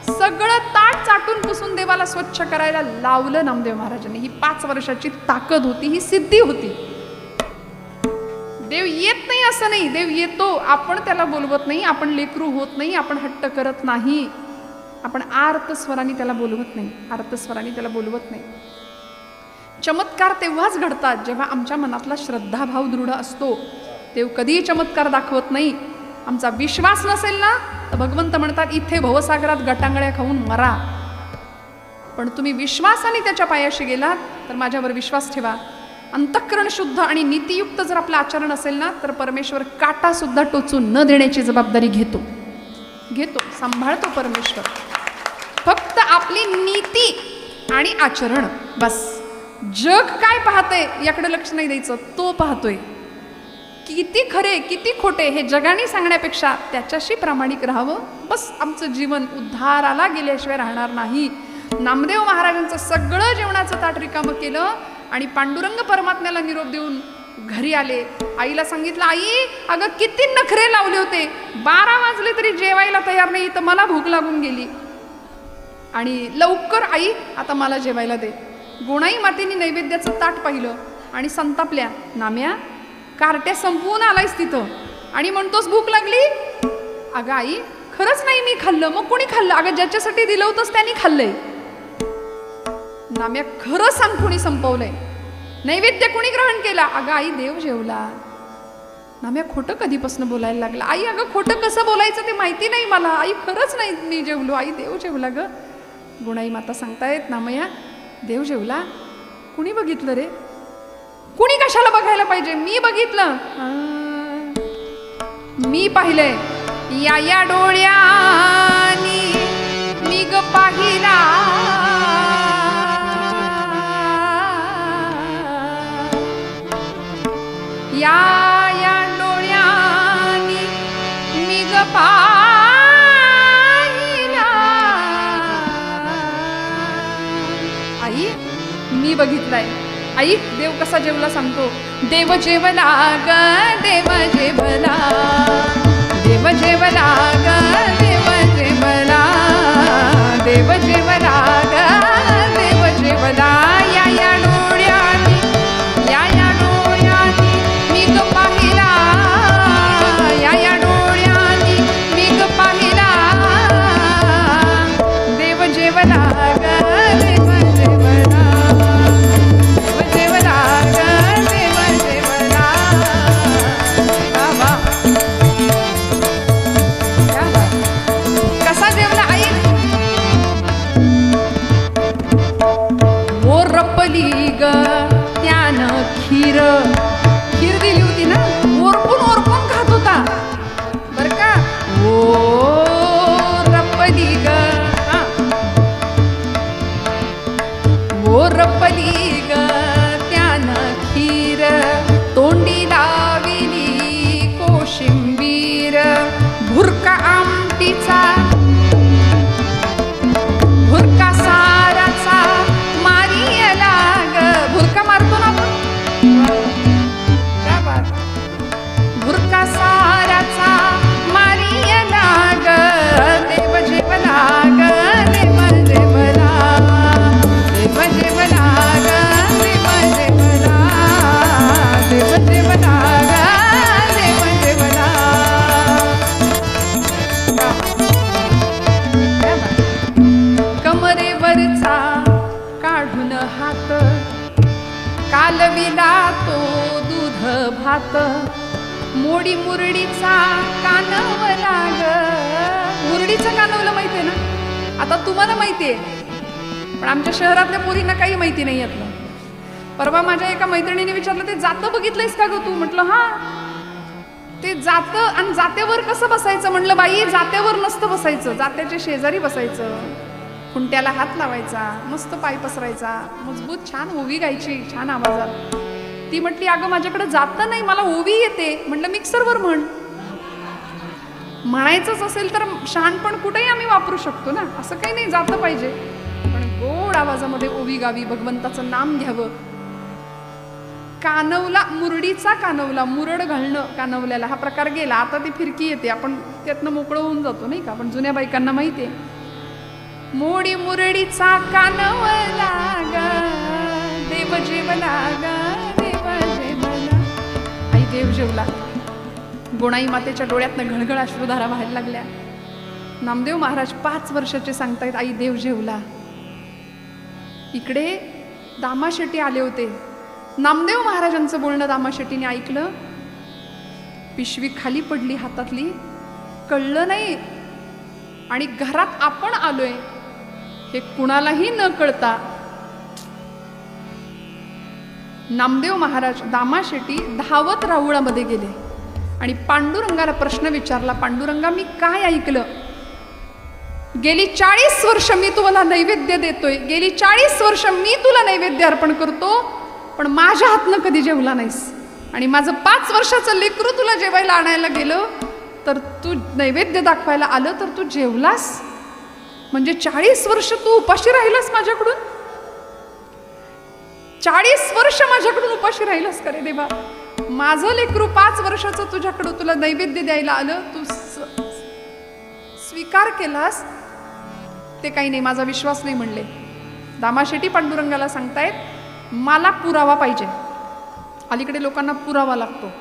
सगळं ताट चाटून पुसून देवाला स्वच्छ करायला लावलं नामदेव महाराजांनी. ही 5 वर्षाची ताकद होती, ही सिद्धी होती. देव येत नाही असं नाही, देव येतो, आपण त्याला बोलवत नाही, आपण लेकरू होत नाही, आपण हट्ट करत नाही, आपण आर्त स्वरांनी त्याला बोलवत नाही, आर्त स्वरांनी त्याला बोलवत नाही. चमत्कार तेव्हाच घडतात जेव्हा आमच्या मनातला श्रद्धाभाव दृढ असतो. देव कधीही चमत्कार दाखवत नाही. आमचा विश्वास नसेल ना तर भगवंत म्हणतात, इथे भवसागरात गटांगळ्या खाऊन मरा. पण तुम्ही विश्वासाने त्याच्या पायाशी गेलात तर माझ्यावर विश्वास ठेवा. अंतःकरण शुद्ध आणि नीतियुक्त जर आपलं आचरण असेल ना तर परमेश्वर काटा सुद्धा टोचून न देण्याची जबाबदारी घेतो, सांभाळतो परमेश्वर. फक्त आपली नीती आणि आचरण बस. जग काय पाहतंय याकडे लक्ष नाही द्यायचं, तो पाहतोय. किती खरे किती खोटे हे जगाने सांगण्यापेक्षा त्याच्याशी प्रामाणिक राहावं, बस. आमचं जीवन उद्धाराला गेल्याशिवाय राहणार नाही. नामदेव महाराजांचं सगळं जेवणाचं ताट रिकामं केलं आणि पांडुरंग परमात्म्याला निरोप देऊन घरी आले. आईला सांगितलं, आई अगं किती नखरे लावले होते, 12 वाजले तरी जेवायला तयार नाही, तर मला भूक लागून गेली आणि लवकर आई आता मला जेवायला दे. गुणाई मातेने नैवेद्याचं ताट पाहिलं आणि संतापल्या, नाम्या कार्ट्या संपवून आलायस तिथं आणि म्हणतोस भूक लागली. अगं आई खरंच नाही मी खाल्लं. मग कोणी खाल्लं? अगं ज्याच्यासाठी दिलं होतंस त्यांनी खाल्लंय. नाम्या खरं सांग, कोणी संपवलंय? नैवेद्य कोणी ग्रहण केला? अगं आई देव जेवला. नाम्या खोटं कधीपासून बोलायला लागला. आई अगं खोटं कसं बोलायचं ते माहिती नाही मला. आई खरंच नाही मी जेवलो. आई देव जेवला ग. गुणाई माता सांगतायत नामया देव जेवला. कुणी बघितलं रे? कुणी कशाला बघायला पाहिजे? मी बघितलं. मी पाहिलंय. या या डोळ्यानी मी ग पाहिला. या या डोळ्यानी मी ग पाहिला. आई मी बघितलंय. आई देव कसा जेवला सांगतो. देव जेवला ग देव जेवला. देव जेवला ग देव जेवला. देव जेवला ग देव जेवला. या या डोळ्यानी या या डोळ्यानी मी ग पाहिला. या या डोळ्यानी मी ग पाहिला. देव जेवला ग देव जेवला. देव जेवला ग देव जेवला. बाबा कसा जेवला आई. ओ रपली ग त्यानं खीर. खीर दिली होती ना. ओरपून ओरपून खात होता बर का. ओ रपली ग. ओ रपली ग त्यानं खीर. तोंडी लाविली कोशिंबीर. भुरका आमटीचा भुरका साराचा मारियला ग. भुरका मारतो ना आपण. क्या बात. भुरका साराचा मारियला ग. देव जेवला ग देव जेवला. देव जेवला ग देव जेवला. देव जेवला ग देव जेवला. कमरेवरचा काढून हात कालविला तो दूध भात. मोडी मुरडीचा कानवला ग. मुरडीचं कानवलं माहितीये ना. आता तुम्हाला माहितीये पण आमच्या शहरातल्या पोरींना काही माहिती नाही यातलं. परवा माझ्या एका मैत्रिणीने विचारलं ते जातं बघितलंयस का ग तू. म्हटलं हा. ते जातं आणि जात्यावर कसं बसायचं. म्हणलं बाई जात्यावर नसतं बसायचं. जात्याच्या शेजारी बसायचं. खुंट्याला हात लावायचा. मस्त पाय पसरायचा. मजबूत छान ओवी गायची छान आवाजात. ती म्हटली अगं माझ्याकडे जातं नाही मला ओवी येते. म्हटलं मिक्सरवर म्हण. म्हणायचंच असेल तर शहाणपण कुठेही आम्ही वापरू शकतो ना. असं काही नाही जातं पाहिजे पण गोड आवाजामध्ये ओवी गावी. भगवंताचं नाम घ्यावं. कानवला मुरडीचा कानवला. मुरड घालणं कानवल्याला हा प्रकार गेला. आता ती फिरकी येते. आपण त्यातनं मोकळं होऊन जातो नाही का. पण जुन्या बायकांना माहिती आहे. मोडी मुरडीचा कानवला ग देव जेवला ग देव जेवला. आई देव जेवला. गोणाई मातेच्या डोळ्यातनं घळघळ अश्रुधारा व्हायला लागल्या. नामदेव महाराज 5 वर्षाचे सांगतायत आई देव जेवला. इकडे दामा शेट्टी आले होते. नामदेव महाराजांचं बोलणं दामा शेट्टीने ऐकलं. पिशवी खाली पडली हातातली. कळलं नाही. आणि घरात आपण आलोय हे कुणालाही न कळता नामदेव महाराज दामा शेट्टी धावत राहुळामध्ये गेले आणि पांडुरंगाला प्रश्न विचारला. पांडुरंगा मी काय ऐकलं. गेली 40 वर्ष मी तुला नैवेद्य देतोय. गेली 40 वर्ष मी तुला नैवेद्य अर्पण करतो पण माझ्या हातनं कधी जेवला नाहीस. आणि माझं 5 वर्षाचं लेकरू तुला जेवायला आणायला गेलं तर तू नैवेद्य दाखवायला आलं तर तू जेवलास. म्हणजे 40 वर्ष तू उपाशी राहिलास माझ्याकडून. 40 वर्ष माझ्याकडून उपाशी राहिलास का रे देवा. माझं लेकरू 5 वर्षाचं तुझ्याकडं तुला नैवेद्य द्यायला आलं. तू स्वीकार केलास. ते काही नाही माझा विश्वास नाही म्हणले. दामा शेट्टी पांडुरंगाला सांगतायत मला पुरावा पाहिजे. अलीकडे लोकांना पुरावा लागतो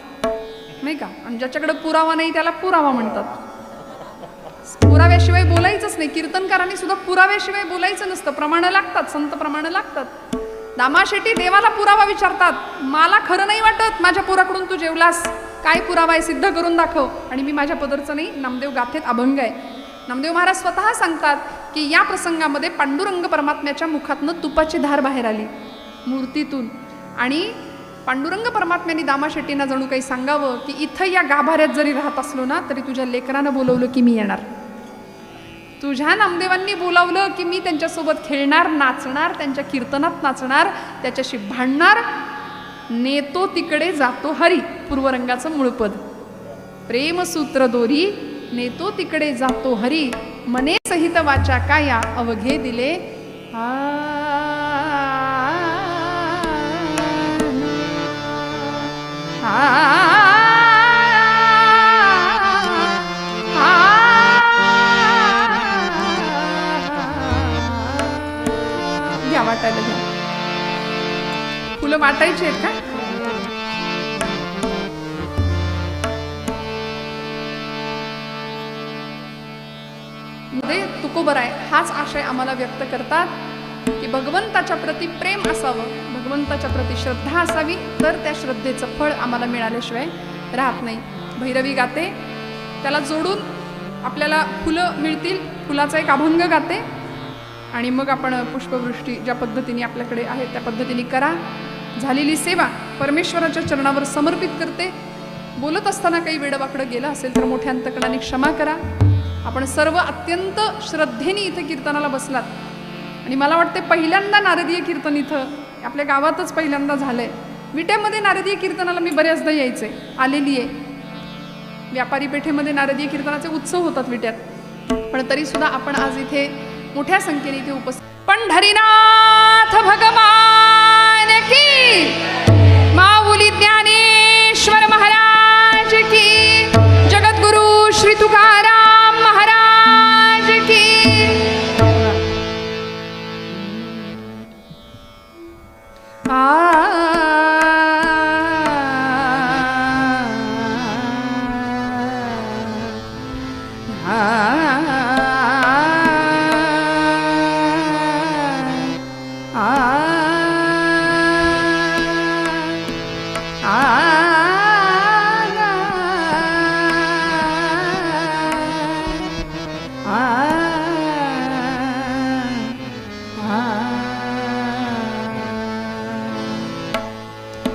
नाही का. आणि ज्याच्याकडे पुरावा नाही त्याला पुरावा म्हणतात. पुराव्याशिवाय बोलायचंच नाही. कीर्तनकारांनी सुद्धा पुराव्याशिवाय बोलायचं नसतं. प्रमाणं लागतात. संत प्रमाणं लागतात. दामा शेट्टी देवाला पुरावा विचारतात. मला खरं नाही वाटत माझ्या पोराकडून तू जेवलास. काय पुरावा आहे सिद्ध करून दाखव. आणि मी माझ्या पदरचं नाही, नामदेव गाथेत अभंग आहे. नामदेव महाराज स्वतः सांगतात की या प्रसंगामध्ये पांडुरंग परमात्म्याच्या मुखातनं तुपाची धार बाहेर आली मूर्तीतून. आणि पांडुरंग परमात्म्याने दामा शेट्टींना जणू काही सांगावं की इथं या गाभाऱ्यात जरी राहत असलो ना तरी तुझ्या लेकरानं बोलवलं की मी येणार, तुझ्या नामदेवांनी बोलावलं की मी त्यांच्यासोबत खेळणार, नाचणार, त्यांच्या कीर्तनात नाचणार, त्याच्याशी भांडणार. नेतो तिकडे जातो हरी, पूर्वरंगाचं मूळपद. प्रेमसूत्र दोरी नेतो तिकडे जातो हरी, मने सहित वाचा काया अवघे दिले घ्या वाटायला घ्या. फुलं वाटायची आहेत का? मध्ये तुकोबर आहे. हाच आशय आम्हाला व्यक्त करतात की भगवंताच्या प्रती प्रेम असावं, भगवंताच्या प्रती श्रद्धा असावी, तर त्या श्रद्धेचं फळ आम्हाला मिळाल्याशिवाय राहत नाही. भैरवी गाते, त्याला जोडून आपल्याला फुलं मिळतील, फुलाचा एक अभंग गाते आणि मग आपण पुष्पवृष्टी ज्या पद्धतीने आपल्याकडे आहे त्या पद्धतीने करा. झालेली सेवा परमेश्वराच्या चरणावर समर्पित करते. बोलत असताना काही वेडवाकडं गेलं असेल तर मोठ्या अंतकरणाने क्षमा करा. आपण सर्व अत्यंत श्रद्धेने इथे कीर्तनाला बसलात आणि मला वाटते पहिल्यांदा नारदीय कीर्तन इथं आपल्या गावातच पहिल्यांदा झालंय. विट्यामध्ये नारदीय कीर्तनाला मी बऱ्याचदा यायचे, आलेली आहे. व्यापारी पेठेमध्ये नारदीय कीर्तनाचे उत्सव होतात विट्यात, पण तरी सुद्धा आपण आज इथे मोठ्या संख्येने इथे उपस्थित. पंढरीनाथ भगवान की, माऊली ज्ञानेश्वर महाराज की, जगद्गुरु श्री तुकाराम महाराज की.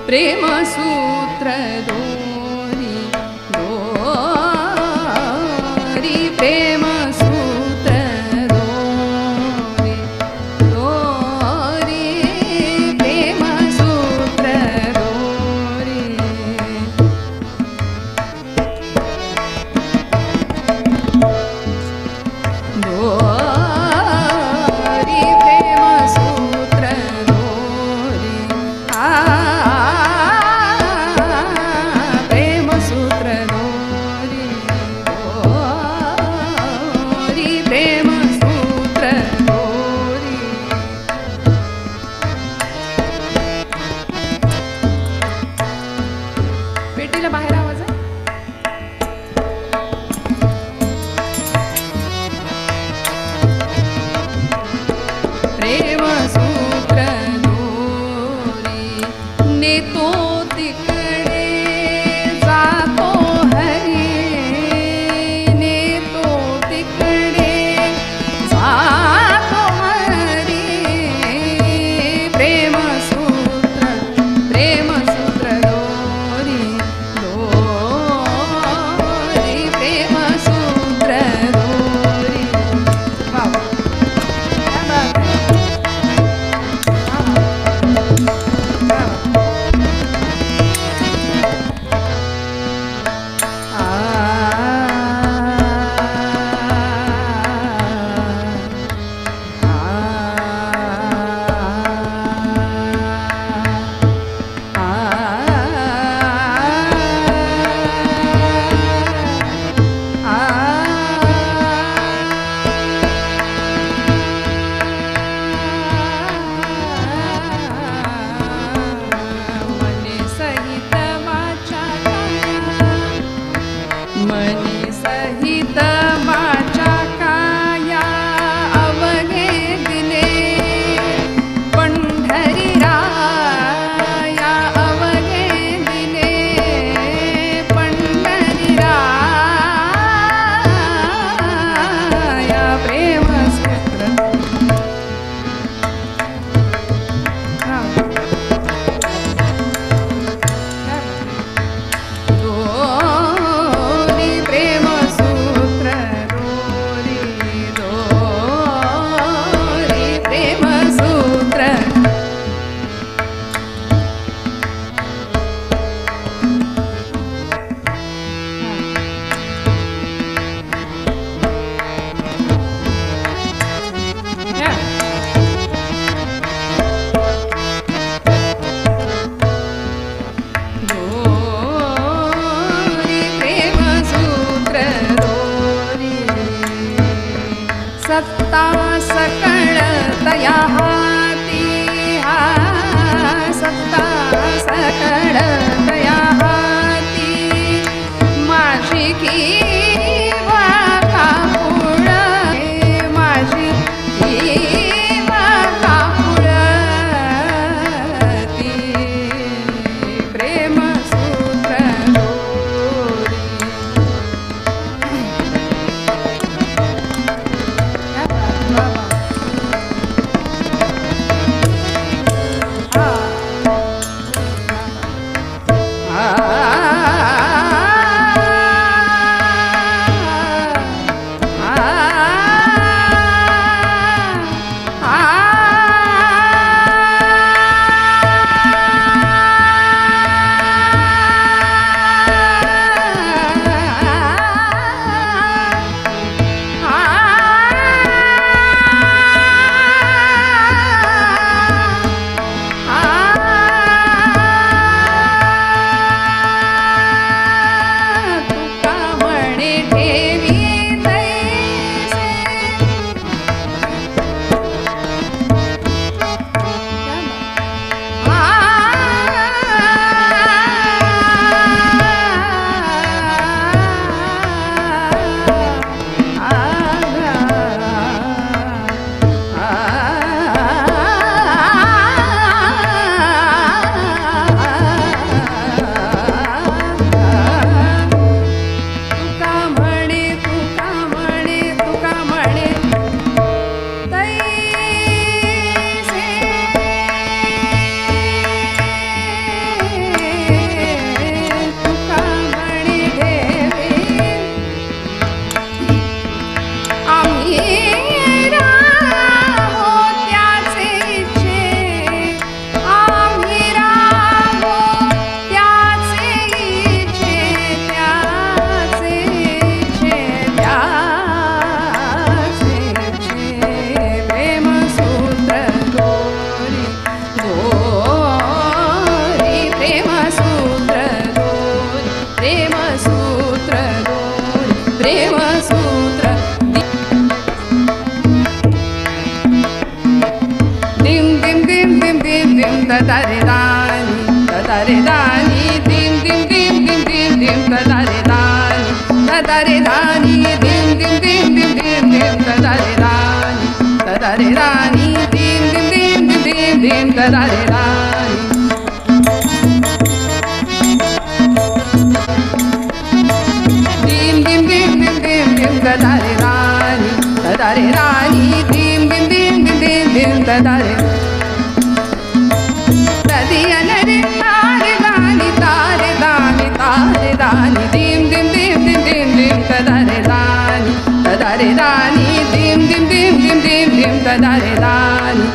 प्रेम सूत्र दोरी दोरी, प्रेम सूत्र दोरी दोरी, प्रेम सूत्र दोरी. दोरी प्रेम सूत्र दोरी, बाहेर आवाज आहे. प्रेम सूत्र दोरी नेतो तिकडे जातो हरी, नेतो तिकडे जातो हरी. प्रेम सूत्र, प्रेम सूत्र दोरी दोरी, प्रेम सूत्र दोरी. वाव, क्या बात है. मनी सहित वाचा काया अवघे दिले पंढरी राया, अवघे दिले सत्ता सकळ तया हाती, सत्ता सकळ तया हाती, माझी किवा काकुळ, माझी किवा काकुळ ती प्रेमसूत्र दोरी. प्रेमसूत्र दिम दिम दिम दिम दिम दिम तदारे दानी तदारे दानी दिम दिम दिम दिम दिम दिम तदारे दानी दिम दिम दिम दिम दिम दिम तदारे दानी दिम दिम दिम दिम दिम दिम तदारे दानी तदारे रानी दिम दिम दिम दिम दिम दिम तदारे तदियन रे तारे दानी तारे दानी तारे दानी दिम दिम दिम दिम दिम दिम तदारे रानी दिम दिम दिम दिम दिम दिम तदारे रानी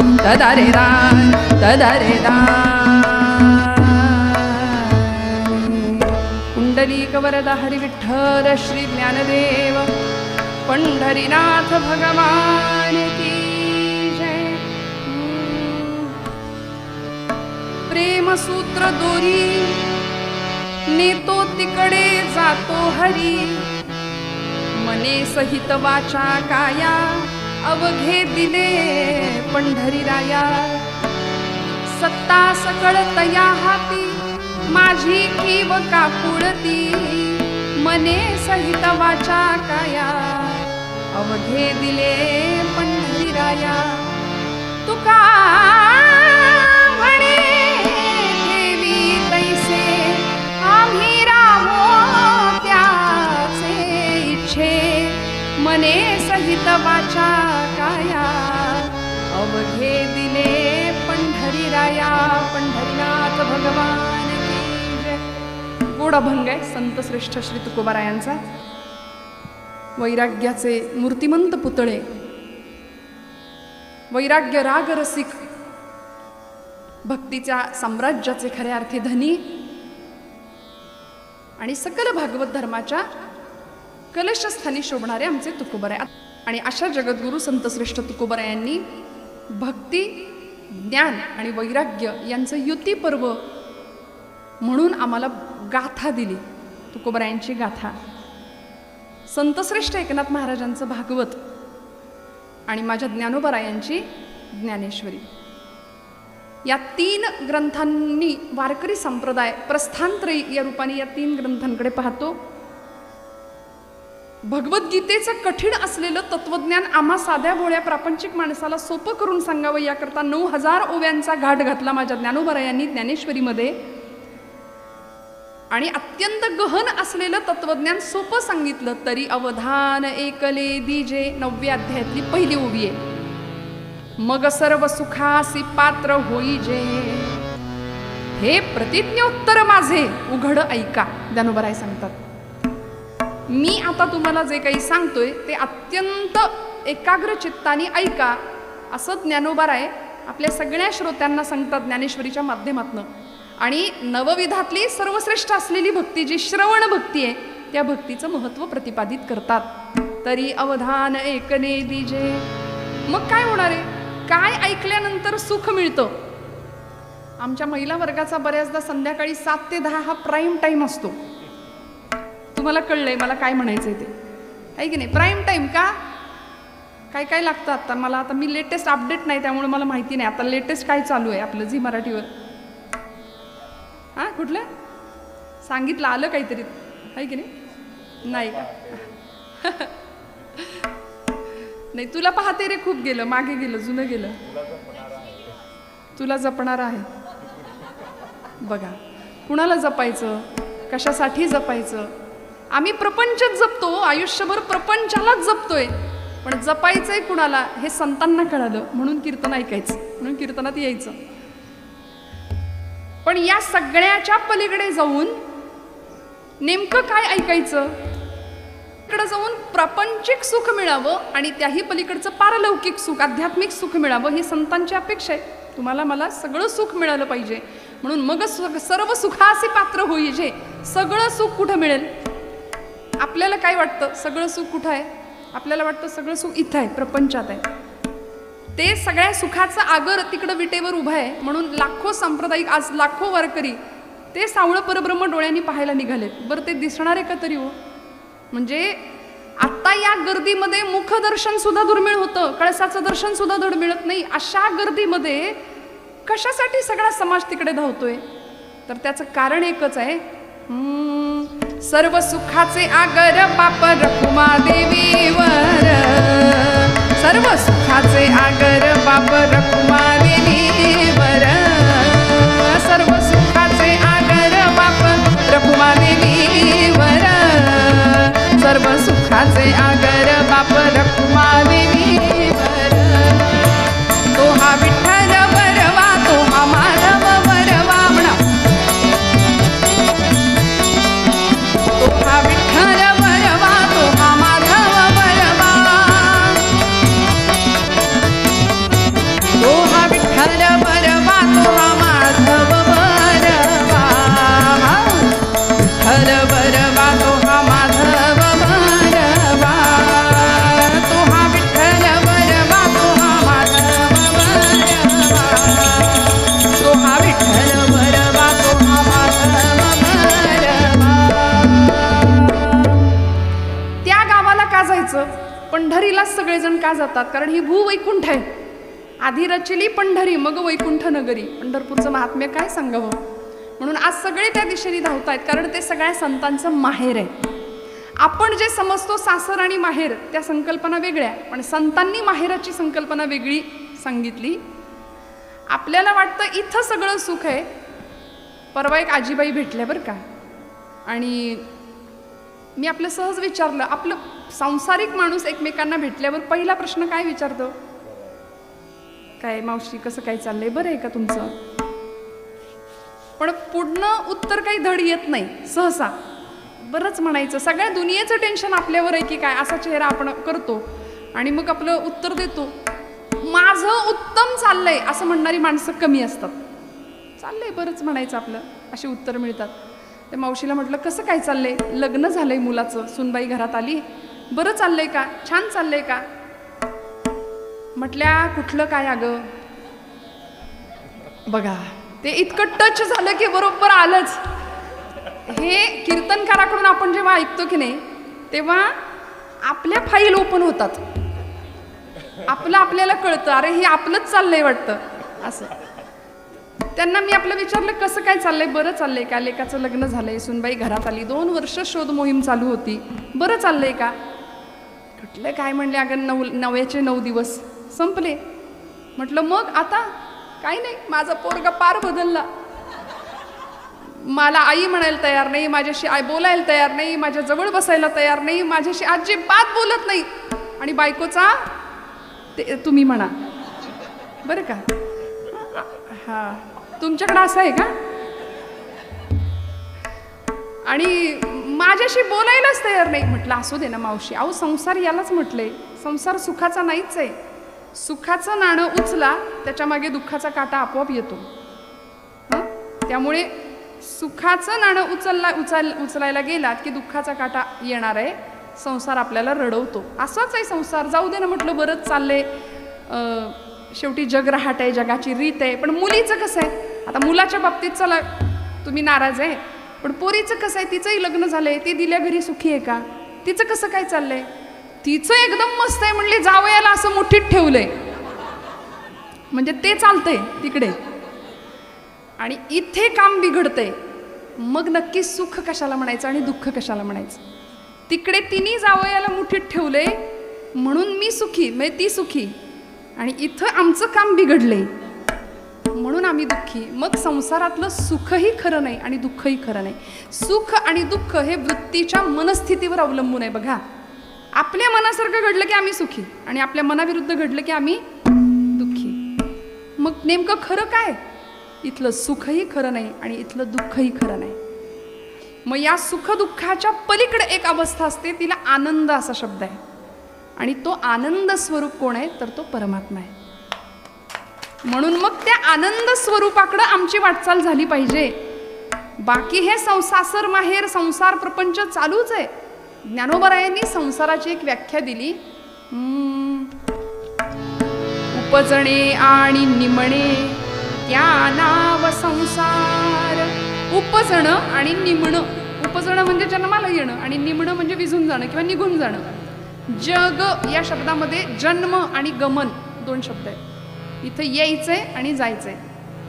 पुंडलीक वरदा हरी विठ्ठल श्री ज्ञानदेव पंढरीनाथ भगवान की जय. प्रेमसूत्र दोरी नेतो तिकडे जातो हरी, मने सहित वाचा काया अवघे दिले पंढरीराया. सत्ता सकळ तया हाती, माझी कीव काकुळती, मने सहित वाचा काया अवघे दिले पंढरीराया. तुका म्हणे देवी तैसे, आम्ही रामो त्याचे इच्छे, मने सहित वाचा काया अवघे दिले पंढरीराया. पंढरीनाथ भगवान की जय. गोड अभंग आहे संत श्रेष्ठ श्री तुकोबारायांचा. वैराग्याचे मूर्तिमंत पुतळे, वैराग्य राग रसिक, भक्तीच्या साम्राज्याचे खऱ्या अर्थी धनी आणि सकल भागवत धर्माच्या कलशस्थानी शोभणारे आमचे तुकोबाराय. आणि अशा जगद्गुरु संत श्रेष्ठ तुकोबारायांनी भक्ती, ज्ञान आणि वैराग्य यांचं युती पर्व म्हणून आम्हाला गाथा दिली. तुकोबारायांची गाथा, संतश्रेष्ठ एकनाथ महाराजांचं भागवत आणि माझ्या ज्ञानोबरायांची ज्ञानेश्वरी. या 3 ग्रंथांनी वारकरी संप्रदाय प्रस्थानत्रयी या रूपाने या 3 ग्रंथांकडे पाहतो. भगवद्गीतेचं कठीण असलेलं तत्वज्ञान आम्हा साध्या भोळ्या प्रापंचिक माणसाला सोपं करून सांगावं याकरता 9000 ओव्यांचा घाट घातला माझ्या ज्ञानोबरायांनी ज्ञानेश्वरीमध्ये. आणि अत्यंत गहन असलेलं तत्वज्ञान सोपं सांगितलं. तरी अवधान एकले दिजे 9व्या अध्यायातली पहिली ओवी आहे. मग सर्व सुखासी पात्र होईजे, हे प्रतिज्ञोत्तर माझे उघड ऐका. ज्ञानोबराय सांगतात, मी आता तुम्हाला जे काही सांगतोय ते अत्यंत एकाग्र चित्ताने ऐका, असं ज्ञानोबराय आपल्या सगळ्या श्रोत्यांना सांगतात ज्ञानेश्वरीच्या माध्यमातून. आणि नवविधातली सर्वश्रेष्ठ असलेली भक्ती जी श्रवण भक्ती आहे त्या भक्तीचं महत्त्व प्रतिपादित करतात. तरी अवधान ऐकणे दिजे. मग काय होणार आहे? काय ऐकल्यानंतर सुख मिळतं? आमच्या महिला वर्गाचा बऱ्याचदा संध्याकाळी 7 ते 10 हा प्राईम टाईम असतो. तुम्हाला कळलंय मला काय म्हणायचंय ते, आहे की नाही? प्राईम टाईम का? काय काय लागतं आता मला. आता मी लेटेस्ट अपडेट नाही त्यामुळे मला माहिती नाही आता लेटेस्ट काय चालू आहे आपलं झी मराठीवर. हां, कुठलं सांगितलं आलं काहीतरी, आहे की नाही? नाही का? नाही, तुला पाहते रे खूप गेलं, मागे गेलं, जुनं गेलं. तुला जपणार आहे. बघा, कुणाला जपायचं, कशासाठी जपायचं? आम्ही प्रपंचच जपतो, आयुष्यभर प्रपंचालाच जपतोय, पण जपायचंय कुणाला हे संतांना कळालं म्हणून कीर्तन ऐकायचं, म्हणून कीर्तनात यायचं. पण या सगळ्याच्या पलीकडे जाऊन नेमकं काय ऐकायचं? इकडे जाऊन प्रापंचिक सुख मिळावं आणि त्याही पलीकडचं पारलौकिक सुख, आध्यात्मिक सुख मिळावं ही संतांची अपेक्षा आहे. तुम्हाला मला सगळं सुख मिळालं पाहिजे म्हणून मग सर्व सुखासी पात्र होईजे. सगळं सुख कुठं मिळेल? आपल्याला काय वाटतं सगळं सुख कुठं आहे? आपल्याला वाटतं सगळं सुख इथं आहे, प्रपंचात आहे. ते सगळ्या सुखाचं आगर तिकडं विटेवर उभं आहे म्हणून लाखो सांप्रदायिक, आज लाखो वारकरी ते सावळं परब्रह्म डोळ्यांनी पाहायला निघाले. बरं, ते दिसणार आहे का तरी हो? म्हणजे आता या गर्दीमध्ये मुखदर्शन सुद्धा दुर्मिळ होतं, कळसाचं दर्शन सुद्धा धड मिळत नाही. अशा गर्दीमध्ये कशासाठी सगळा समाज तिकडे धावतोय? तर त्याचं कारण एकच आहे, सर्व सुखाचे आगर बाप रखुमा देवीवर. सर्व सुखाचे आगर बाप रखुमा देवीवर. सर्व सुखाचे आगर बाप रखुमा देवीवर. सर्व सुखाचे आगर बाप रखुमा देवीवर. तो हा विठ्ठल वरवा, तो हा माधव वरवा म्हणा. तो हा विठ्ठल वरवा, तो हा माधव वरवा. तो हा विठ्ठल वरवा, तो हा माधव वरवा. विठ्ठल वरवा, तो हा माधव वरवा. तो हा विठ्ठल वरवा, तो हा माधव वरवा. तो हा विठ्ठल वरवा, तो हा माधव वरवा. त्या गावाला का जायचं? पंढरीलाच सगळेजण का जातात? कारण ही भूवैकुंठ आहे. आधी रचिली पंढरी मग वैकुंठ नगरी. पंढरपूरचं महात्म्य काय सांगावं? म्हणून आज सगळे त्या दिशेने धावतायत कारण ते सगळ्या संतांचं माहेर आहे. आपण जे समजतो सासर आणि माहेर त्या संकल्पना वेगळ्या, पण संतांनी माहेराची संकल्पना वेगळी सांगितली. आपल्याला वाटतं इथं सगळं सुख आहे. परवा एक आजीबाई भेटल्या बरं का, आणि मी आपलं सहज विचारलं, आपलं सांसारिक माणूस एकमेकांना भेटल्यावर पहिला प्रश्न काय विचारतो? काय मावशी कसं काय चाललंय, बरं आहे का तुमचं? पण पुढनं उत्तर काही धड येत नाही सहसा. बरंच म्हणायचं, सगळ्या दुनियेचं टेन्शन आपल्यावर आहे की काय, असा चेहरा आपण करतो आणि मग आपलं उत्तर देतो माझं उत्तम चाललंय असं म्हणणारी माणसं कमी असतात. चाललंय बरंच म्हणायचं आपलं, अशी उत्तर मिळतात. त्या मावशीला म्हटलं कसं काय चाललंय? लग्न झालंय मुलाचं, सुनबाई घरात आली, बरं चाललंय का, छान चाललंय का? म्हटल्या कुठलं काय अगं? बघा ते इतकं टच झालं की बरोबर आलंच. हे कीर्तनकाराकडून आपण जेव्हा ऐकतो की नाही तेव्हा आपल्या फाईल ओपन होतात. आपलं आपल्याला कळतं, अरे हे आपलंच चाललंय वाटतं असं. त्यांना मी आपलं विचारलं, कसं काय चाललंय, बरं चाललंय का, लेकाचं लग्न झालंय, सुनबाई घरात आली, 2 वर्ष शोध मोहीम चालू होती, बरं चाललंय का. म्हटलं काय म्हणले, अगं 9चे 9 दिवस संपले. म्हटलं मग आता काही नाही, माझा पोरगा पार बदलला, मला आई म्हणायला तयार नाही, माझ्याशी आई बोलायला तयार नाही, माझ्या जवळ बसायला तयार नाही, माझ्याशी अजिबात बोलत नाही, आणि बायकोचा ते तुम्ही म्हणा बरं का. हा, तुमच्याकडे असं आहे का. आणि माझ्याशी बोलायलाच तयार नाही. म्हटलं असू दे ना मावशी, अहो संसार यालाच म्हटलंय, संसार सुखाचा नाहीच आहे. सुखाचं नाणं उचला, त्याच्या मागे दुःखाचा काटा आपोआप येतो. त्यामुळे सुखाचं नाणं उचलायला गेलात की दुःखाचा काटा येणार आहे. संसार आपल्याला रडवतो. असाच आहे संसार, जाऊ दे ना म्हटलं, बरंच चाललंय, शेवटी जग रहाट आहे, जगाची रीत आहे. पण मुलीचं कसं आहे, आता मुलाच्या बाबतीत चला तुम्ही नाराज आहे, पण पोरीचं कसं आहे, तिचंही लग्न झालंय, ती दिल्या घरी सुखी आहे का, तिचं कसं काय चाललंय, तिचं एकदम मस्त आहे म्हणले, जावयाला असं मुठीत ठेवलंय म्हणजे ते चालतंय तिकडे, आणि इथे काम बिघडतंय. मग नक्की सुख कशाला म्हणायचं आणि दुःख कशाला म्हणायचं. तिकडे तिने जावयाला मुठीत ठेवलंय म्हणून मी सुखी, म्हणजे ती सुखी, आणि इथं आमचं काम बिघडलंय म्हणून आम्ही दुःखी. मग संसारातलं सुखही खरं नाही आणि दुःखही खरं नाही. सुख आणि दुःख हे वृत्तीच्या मनस्थितीवर अवलंबून आहे. बघा, आपल्या मनासारखं घडलं की आम्ही सुखी, आणि आपल्या मनाविरुद्ध घडलं की आम्ही दुःखी. मग नेमकं खरं काय, इथलं सुखही खरं नाही आणि इथलं दुःखही खरं नाही. मग या सुख दुःखाच्या पलीकडे एक अवस्था असते, तिला आनंद असा शब्द आहे, आणि तो आनंद स्वरूप कोण आहे, तर तो परमात्मा आहे. म्हणून मग त्या आनंद स्वरूपाकडे आमची वाटचाल झाली पाहिजे. बाकी हे सासर माहेर संसार प्रपंच चालूच आहे. ज्ञानोबरायांनी संसाराची एक व्याख्या दिली, उपजणे आणि निमणे त्या नाव संसार. उपजणं आणि निमणं, उपजणं म्हणजे जन्माला येणं, आणि निमणं म्हणजे विझून जाणं किंवा निघून जाणं. जग या शब्दामध्ये जन्म आणि गमन 2 शब्द आहेत. इथं यायचंय आणि जायचंय,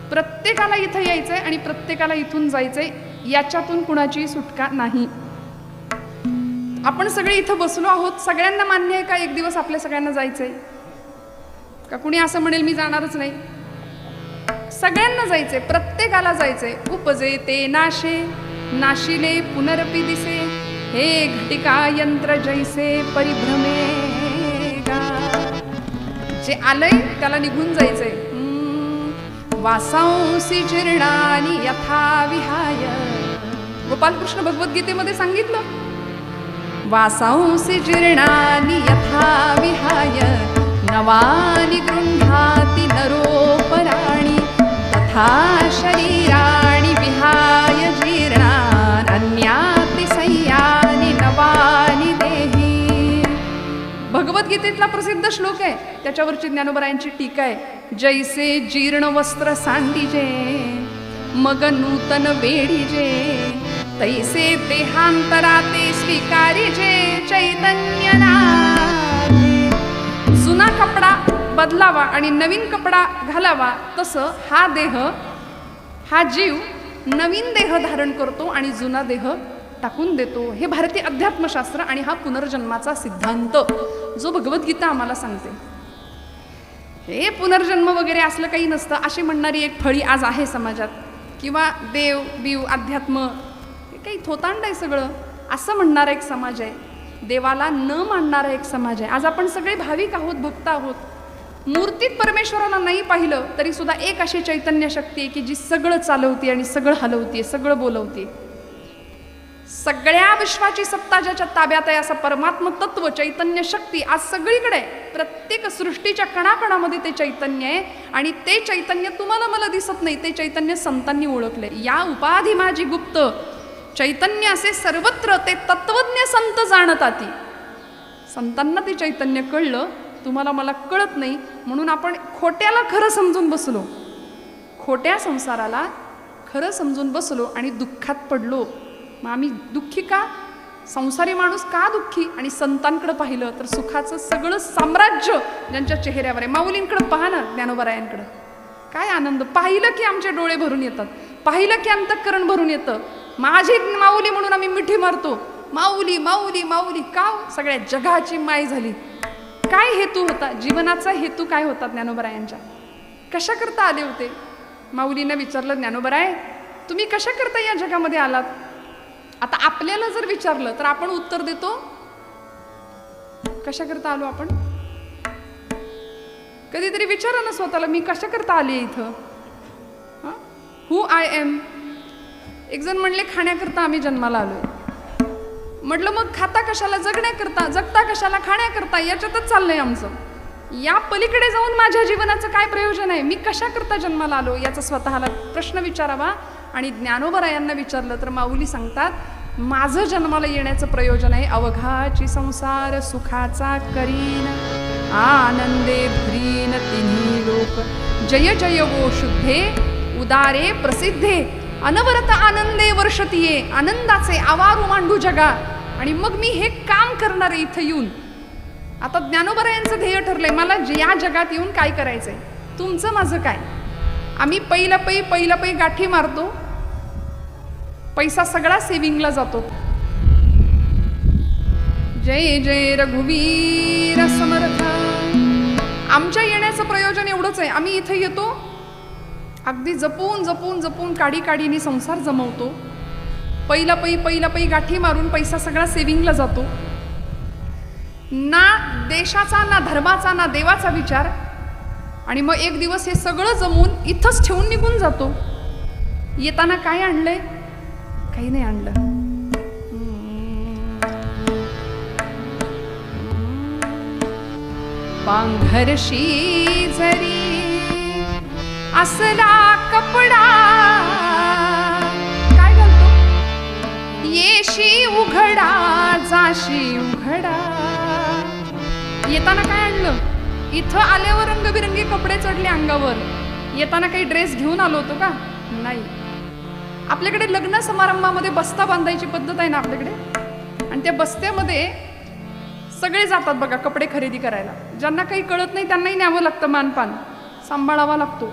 प्रत्येकाला इथं यायचंय आणि प्रत्येकाला इथून जायचंय, याच्यातून कुणाची सुटका नाही. आपण सगळे इथं बसलो आहोत, सगळ्यांना मान्य आहे का एक दिवस आपल्या सगळ्यांना जायचंय, का कुणी असं म्हणेल मी जाणारच नाही. सगळ्यांना जायचंय, प्रत्येकाला जायचंय. उपजे ते नाशे, नाशिले पुनरपि दिसे, हे घटिका यंत्र जैसे परिभ्रमे गा. जे आलंय त्याला निघून जायचंय. वासांसी जीर्णानि यथा विहाय. गोपालकृष्ण भगवद्गीतेमध्ये सांगितलं, वासांसी जीर्णानि यथा विहाय नवानि गृह्णाति नरोपराणि तथा शरीराणि विहाय जीर्णान् अन्याति संयानि नवानि देहि. भगवद्गीतेतला प्रसिद्ध श्लोक आहे, त्याच्यावरची ज्ञानोबरायांची टीका आहे. जैसे जीर्ण वस्त्र सांडिजे मग नूतन वेढीजे, तैसे देहांतराते स्वीकारिजे चैतन्य नाथे. जुना कपडा बदलावा आणि नवीन कपडा घालावा, तसं हा देह, हा जीव नवीन देह धारण करतो आणि जुना देह टाकून देतो. हे भारतीय अध्यात्मशास्त्र आणि हा पुनर्जन्माचा सिद्धांत जो भगवद्गीता आम्हाला सांगते. हे पुनर्जन्म वगैरे असलं काही नसतं अशी म्हणणारी एक फळी आज आहे समाजात, किंवा देव बिव अध्यात्म हे काही थोतांड आहे सगळं असं म्हणणारा एक समाज आहे. देवाला न मानणारा एक समाज आहे. आज आपण सगळे भाविक आहोत, भक्त आहोत. मूर्तीत परमेश्वराला नाही पाहिलं तरी सुद्धा एक अशी चैतन्य शक्ती आहे की जी सगळं चालवते आणि सगळं हलवते, सगळं बोलवते. सगळ्या विश्वाची सत्ता ज्याच्या ताब्यात आहे असा परमात्म तत्व, चैतन्य शक्ती आज सगळीकडे आहे. प्रत्येक सृष्टीच्या कणाकणामध्ये ते चैतन्य आहे, आणि ते चैतन्य तुम्हाला मला दिसत नाही, ते चैतन्य संतांनी ओळखले. या उपाधी माझी गुप्त चैतन्य असे सर्वत्र ते तत्वज्ञ संत जाणताती. संतांना ते चैतन्य कळलं, तुम्हाला मला कळत नाही, म्हणून आपण खोट्याला खरं समजून बसलो, खोट्या संसाराला खरं समजून बसलो आणि दुःखात पडलो. मग आम्ही दुःखी का? संसारी माणूस का दुःखी? आणि संतांकडे पाहिलं तर सुखाचं सगळं साम्राज्य ज्यांच्या चेहऱ्यावर आहे. माऊलींकडे पहा ना, ज्ञानोबरायांकडे काय आनंद. पाहिलं की आमचे डोळे भरून येतात, पाहिलं की अंतःकरण भरून येतं. माझी माऊली म्हणून आम्ही मिठी मारतो, माऊली माऊली माऊली. का? सगळ्या जगाची माय झाली. काय हेतू होता जीवनाचा? हेतू काय होता ज्ञानोबरायांच्या? कशा करता आले होते? माऊलींना विचारलं, ज्ञानोबराय तुम्ही कशा करता या जगामध्ये आलात? आता आपल्याला जर विचारलं तर आपण उत्तर देतो, कशा करता आलो आपण? कधीतरी विचारा ना स्वतःला, मी कशा करता आले इथं? हू आय एम. एक जण म्हणले, खाण्याकरता आम्ही जन्माला आलोय. म्हटलं मग खाता कशाला? जगण्याकरता. जगता कशाला? खाण्याकरता. याच्यातच चाललंय आमचं. या पलीकडे जाऊन माझ्या जीवनाचं काय प्रयोजन आहे? मी कशा करता जन्माला आलो याचा स्वतःला प्रश्न विचारावा. आणि ज्ञानोबरायांना विचारलं तर माऊली सांगतात, माझं जन्माला येण्याचं प्रयोजन आहे अवघाची संसार सुखाचा करीन, आनंदे भरीन तिन्ही लोक, जय जय गो शुद्धे उदारे प्रसिद्धे, अनवरत आनंदे वर्षतीये, आनंदाचे आवारू मांडू जगा. आणि मग मी हे काम करणार आहे इथं येऊन. आता ज्ञानोबरायांचं ध्येय ठरलंय, मला या जगात येऊन काय करायचंय. तुमचं माझं काय? आम्ही पहिलं पै गाठी मारतो, पैसा सगळा सेविंगला जातो. जय जय रघुवीर समर्थ. आमच्या येण्याचं प्रयोजन एवढंच आहे, आम्ही इथे येतो, अगदी जपून जपून जपून काडीने संसार जमवतो. पहिलं पै गाठी मारून पैसा सगळा सेविंगला जातो. ना देशाचा, ना धर्माचा, ना देवाचा विचार. आणि मग एक दिवस हे सगळं जमून इथंच ठेवून निघून जातो. येताना काय आणलंय? काही नाही आणलं. पांघरशी जरी असला कपडा, काय घालतो? येशी उघडा जाशी उघडा. येताना काय आणलं? इथं आल्यावर रंगबिरंगी कपडे चढले अंगावर. येताना काही ड्रेस घेऊन आलो होतो का? नाही. आपल्याकडे लग्न समारंभामध्ये बस्ता बांधायची पद्धत आहे ना आपल्याकडे, आणि त्या बस्त्यामध्ये सगळे जातात बघा कपडे खरेदी करायला. ज्यांना काही कळत नाही त्यांनाही न्यावं लागतं, मानपान सांभाळावा लागतो.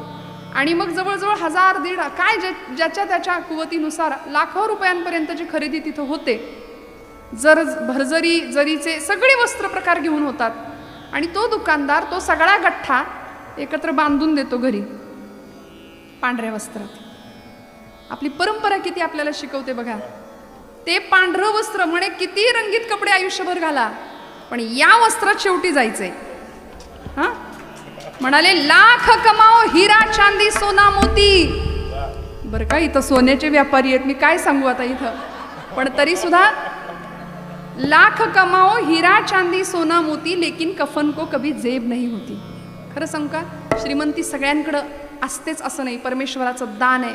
आणि मग जवळजवळ 1000-1500 काय ज्याच्या त्याच्या कुवतीनुसार लाखो रुपयांपर्यंतची खरेदी तिथं होते. भरजरी जरीचे सगळे वस्त्र प्रकार घेऊन होतात. आणि तो दुकानदार तो सगळा गठ्ठा एकत्र बांधून देतो घरी पांढऱ्या वस्त्रात. आपली परंपरा किती आपल्याला शिकवते बघा. ते पांढरं वस्त्र म्हणे किती रंगीत कपडे आयुष्यभर घाला, पण या वस्त्रात शेवटी जायचंय. हा म्हणाले, लाख कमाओ हिरा चांदी सोना मोती. बरं का, इथं सोन्याचे व्यापारी आहेत, मी काय सांगू आता इथं. पण तरी सुद्धा लाख कमाओ हिरा चांदी सोना मोती, लेकिन कफन को कभी जेब नहीं होती. खरं सांगू का, श्रीमंती सगळ्यांकडं असतेच असं नाही. परमेश्वराचं दान आहे,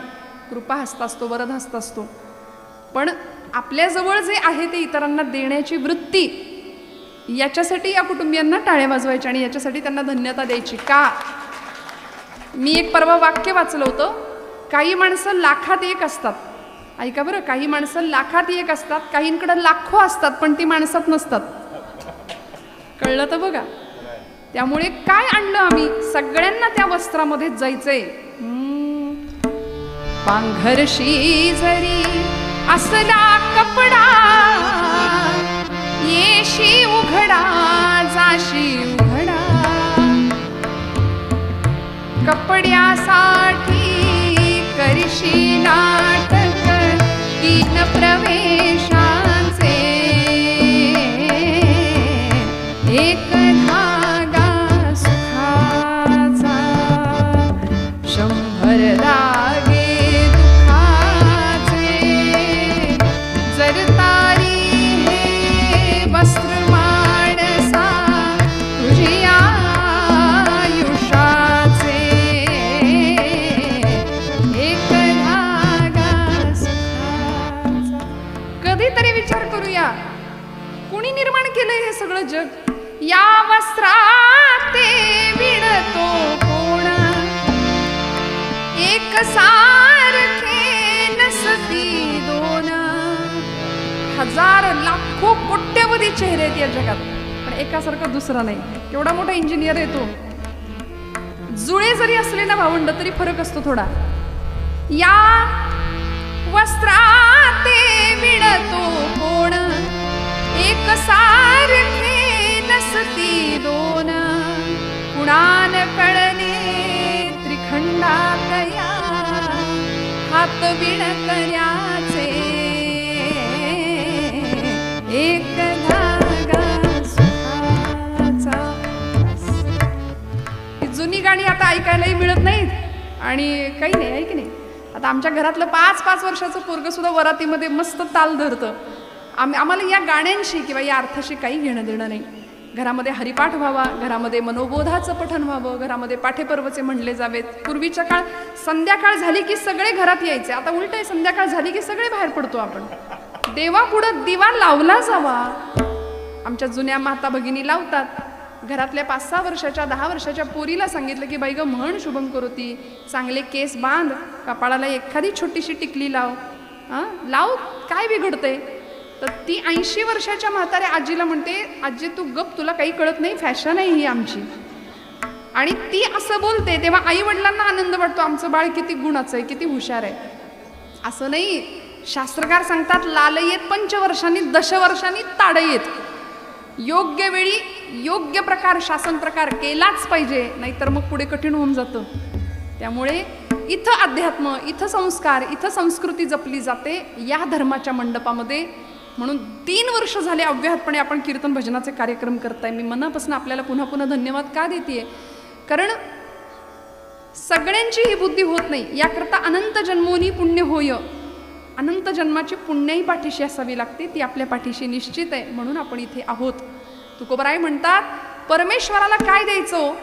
कृपा हस्त असतो, वरद हस्त असतो. पण आपल्याजवळ जे आहे ते इतरांना देण्याची वृत्ती, याच्यासाठी या कुटुंबियांना टाळ्या वाजवायच्या आणि याच्यासाठी त्यांना धन्यता द्यायची. का? मी एक परवा वाक्य वाचलं होतं, काही माणसं लाखात एक असतात. ऐका बरं, काही माणसं लाखात एक असतात, काहींकडे लाखो असतात पण ती माणसात नसतात. कळलं तर बघा. त्यामुळे काय आणलं आम्ही? सगळ्यांना त्या वस्त्रामध्ये जायचंय. पांघरशी जरी असला कपडा, येशी उघडा जाशी उघडा. कपड्यासाठी करशी नाटक 3 प्रवेशांचे, एक धागा सुखाचा 100 धागे दुखाचे. जर तारी हे वस्त्र माणसा तुझी आयुष्याचे, एक धागा सुखाचा. कधीतरी विचार करूया, कुणी निर्माण केलंय हे सगळं जग? या वस्त्रात ते विणतो कोण? एक सारखे नसती दोन. हजार लाखो कोट्यवधी चेहरे आहेत या जगात, पण एकासारखं दुसरा नाही. केवढा मोठा इंजिनियर आहे तो. जुळे जरी असले ना भावंड तरी फरक असतो थोडा. या वस्त्राते विणतो कोण, एक सारखे नसती दोन. कुणान कळणे त्रिखंडातया, हात विणकऱ्याचे एक धागा सुखाचा. ही जुनी गाणी आता ऐकायलाही मिळत नाहीत आणि काही नाही, आहे की नाही. आता आमच्या घरातलं 5-5 वर्षाचं पोरगं सुद्धा वरातीमध्ये मस्त ताल धरतं. आम्हाला या गाण्यांशी किंवा या अर्थाशी काही घेणं देणं नाही. घरामध्ये हरिपाठ व्हावा, घरामध्ये मनोबोधाचं पठण व्हावं, घरामध्ये पाठेपर्वचे म्हणले जावेत. पूर्वीच्या काळ संध्याकाळ झाली की सगळे घरात यायचे, आता उलट आहे, संध्याकाळ झाली की सगळे बाहेर पडतो आपण. देवापुढं दिवा लावला जावा. आमच्या जुन्या माता भगिनी लावतात. घरातल्या 5-6 वर्षाच्या 10 वर्षाच्या पोरीला सांगितलं की बाई ग म्हण शुभम करोती, चांगले केस बांध, कपाळाला एखादी छोटीशी टिकली लाव, लाव, काय बिघडतंय. तर ती 80 वर्षाच्या म्हाताऱ्या आजीला म्हणते, आजी तू गप, तुला काही कळत नाही, फॅशन आहे ही आमची. आणि ती असं बोलते तेव्हा आई वडिलांना आनंद वाटतो, आमचं बाळ किती गुणाचं आहे, किती हुशार आहे. असं नाही, शास्त्रकार सांगतात लालयेत 5 वर्षांनी 10 वर्षांनी ताडयेत. योग्य वेळी योग्य प्रकार शासन प्रकार केलाच पाहिजे, नाहीतर मग पुढे कठीण होऊन जातं. त्यामुळे इथं अध्यात्म, इथं संस्कार, इथं संस्कृती जपली जाते या धर्माच्या मंडपामध्ये. म्हणून 3 वर्ष झाले अव्याहतपणे आपण कीर्तन भजनाचे कार्यक्रम करताय. मी मनापासून आपल्याला पुन्हा पुन्हा धन्यवाद का देतेय, कारण सगळ्यांची ही बुद्धी होत नाही. याकरता अनंत जन्मोनी पुण्य होय, अनंत जन्माची पुण्याही पाठीशी असावी लागते, ती आपल्या पाठीशी निश्चित आहे. म्हणून आपण इथे आहोत. तुकोबराय म्हणतात परमेश्वराला काय द्यायचं,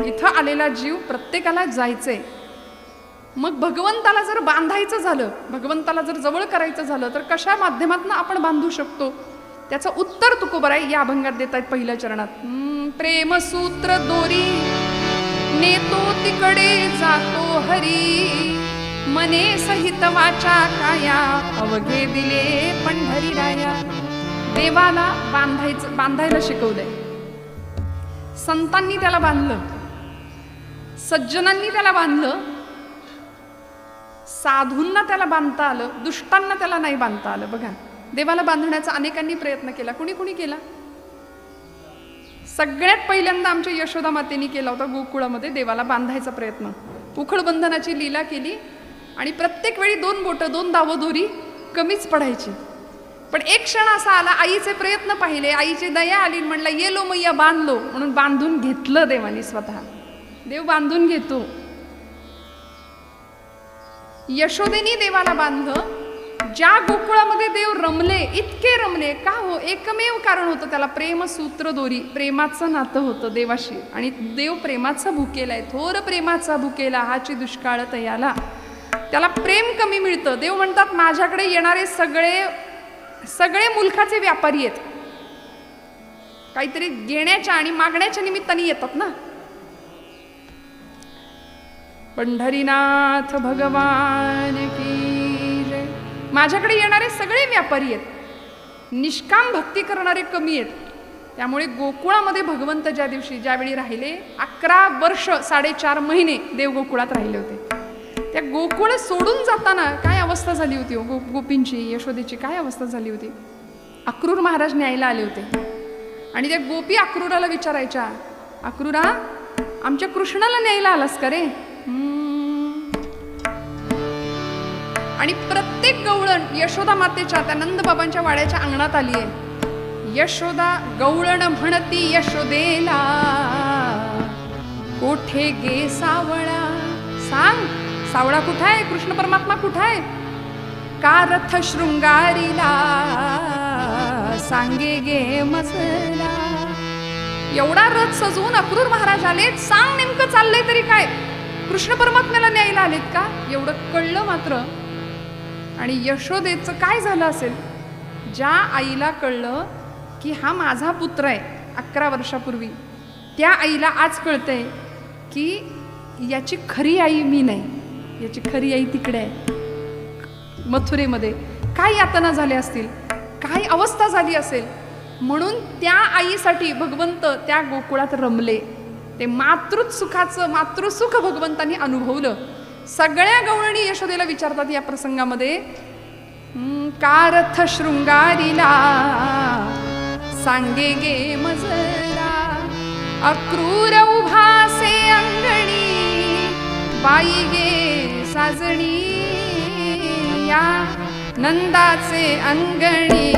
इथं आलेला जीव प्रत्येकाला जायचंय. मग भगवंताला जर बांधायचं झालं, भगवंताला जर जवळ करायचं झालं तर कशा माध्यमातून आपण बांधू शकतो, त्याचं उत्तर तुकोबराय या अभंगात देत आहेत पहिल्या चरणात. प्रेमसूत्र दोरी नेतो तिकडे जातो हरी, मने सहित वाचा काया, अवघे दिले पंढरी राया. देवाला बांधायला शिकवलंय. संतांनी त्याला बांधलं, सज्जनांनी त्याला बांधलं, साधूंना त्याला बांधता आलं, दुष्टांना त्याला नाही बांधता आलं. बघा, देवाला बांधण्याचा अनेकांनी प्रयत्न केला. कुणी कुणी केला? सगळ्यात पहिल्यांदा आमच्या यशोदा मातेनी केला होता गोकुळामध्ये देवाला बांधायचा प्रयत्न. उखळबंधनाची लीला केली आणि प्रत्येक वेळी 2 बोटं 2 दावं दोरी कमीच पडायची. पण एक क्षण असा आला, आईचे प्रयत्न पाहिले, आईची दया आली, म्हणला येलो मैया बांधलो, म्हणून बांधून घेतलं देवानी स्वतः. देव बांधून घेतो. यशोदेनी देवाला बांधलं. ज्या गोकुळामध्ये देव रमले, इतके रमले का हो, एकमेव कारण होतं त्याला, प्रेमसूत्र दोरी, प्रेमाचं नातं होतं देवाशी. आणि देव प्रेमाचा भुकेला आहे, थोर प्रेमाचा भुकेला हाची दुष्काळ तयाला. त्याला प्रेम कमी मिळतं. देव म्हणतात माझ्याकडे येणारे सगळे मुलखाचे व्यापारी आहेत, काहीतरी घेण्याच्या आणि मागण्याच्या निमित्ताने येतात ना. पंढरीनाथ भगवान की जय. माझ्याकडे येणारे सगळे व्यापारी आहेत, निष्काम भक्ती करणारे कमी आहेत. त्यामुळे गोकुळामध्ये भगवंत ज्यावेळी राहिले, 11 वर्ष 4.5 महिने देव गोकुळात राहिले होते. त्या गोकुळ सोडून जाताना काय अवस्था झाली होती हो, गोपींची, यशोदेची काय अवस्था झाली होती. अक्रूर महाराज न्यायला आले होते आणि त्या गोपी अक्रूराला विचारायच्या, अक्रूरा आमच्या कृष्णाला न्यायला आलास का रे. आणि प्रत्येक गवळण यशोदा मातेच्या त्या नंदबाबांच्या वाड्याच्या अंगणात आली आहे. यशोदा गवळण म्हणती यशोदेला, कोठे गे सावळा. सांग सावळा कुठं आहे, कृष्ण परमात्मा कुठं आहे. का रथ शृंगारीला, सांगे गे मसला. एवढा रथ सजवून अक्रूर महाराज आलेत, सांग नेमकं चाललंय तरी काय, कृष्ण परमात्म्याला न्यायला आलेत का. एवढं कळलं मात्र. आणि यशोदेचं काय झालं असेल, ज्या आईला कळलं की हा माझा पुत्र आहे 11 वर्षापूर्वी, त्या आईला आज कळतंय की याची खरी आई मी नाही, याची खरी आई तिकडे आहे मथुरेमध्ये. काय यातना झाल्या असतील. काय अवस्था झाली असेल. म्हणून त्या आईसाठी भगवंत त्या गोकुळात रमले. ते मातृसुख भगवंतांनी अनुभवलं. सगळ्या गवळणी यशोदेला विचारतात या प्रसंगामध्ये, कारथ शृंगारीला सांगे गे मजरा, अक्रूर उभासे अंगणी बाई गे साजणी, या नंदाचे अंगणी.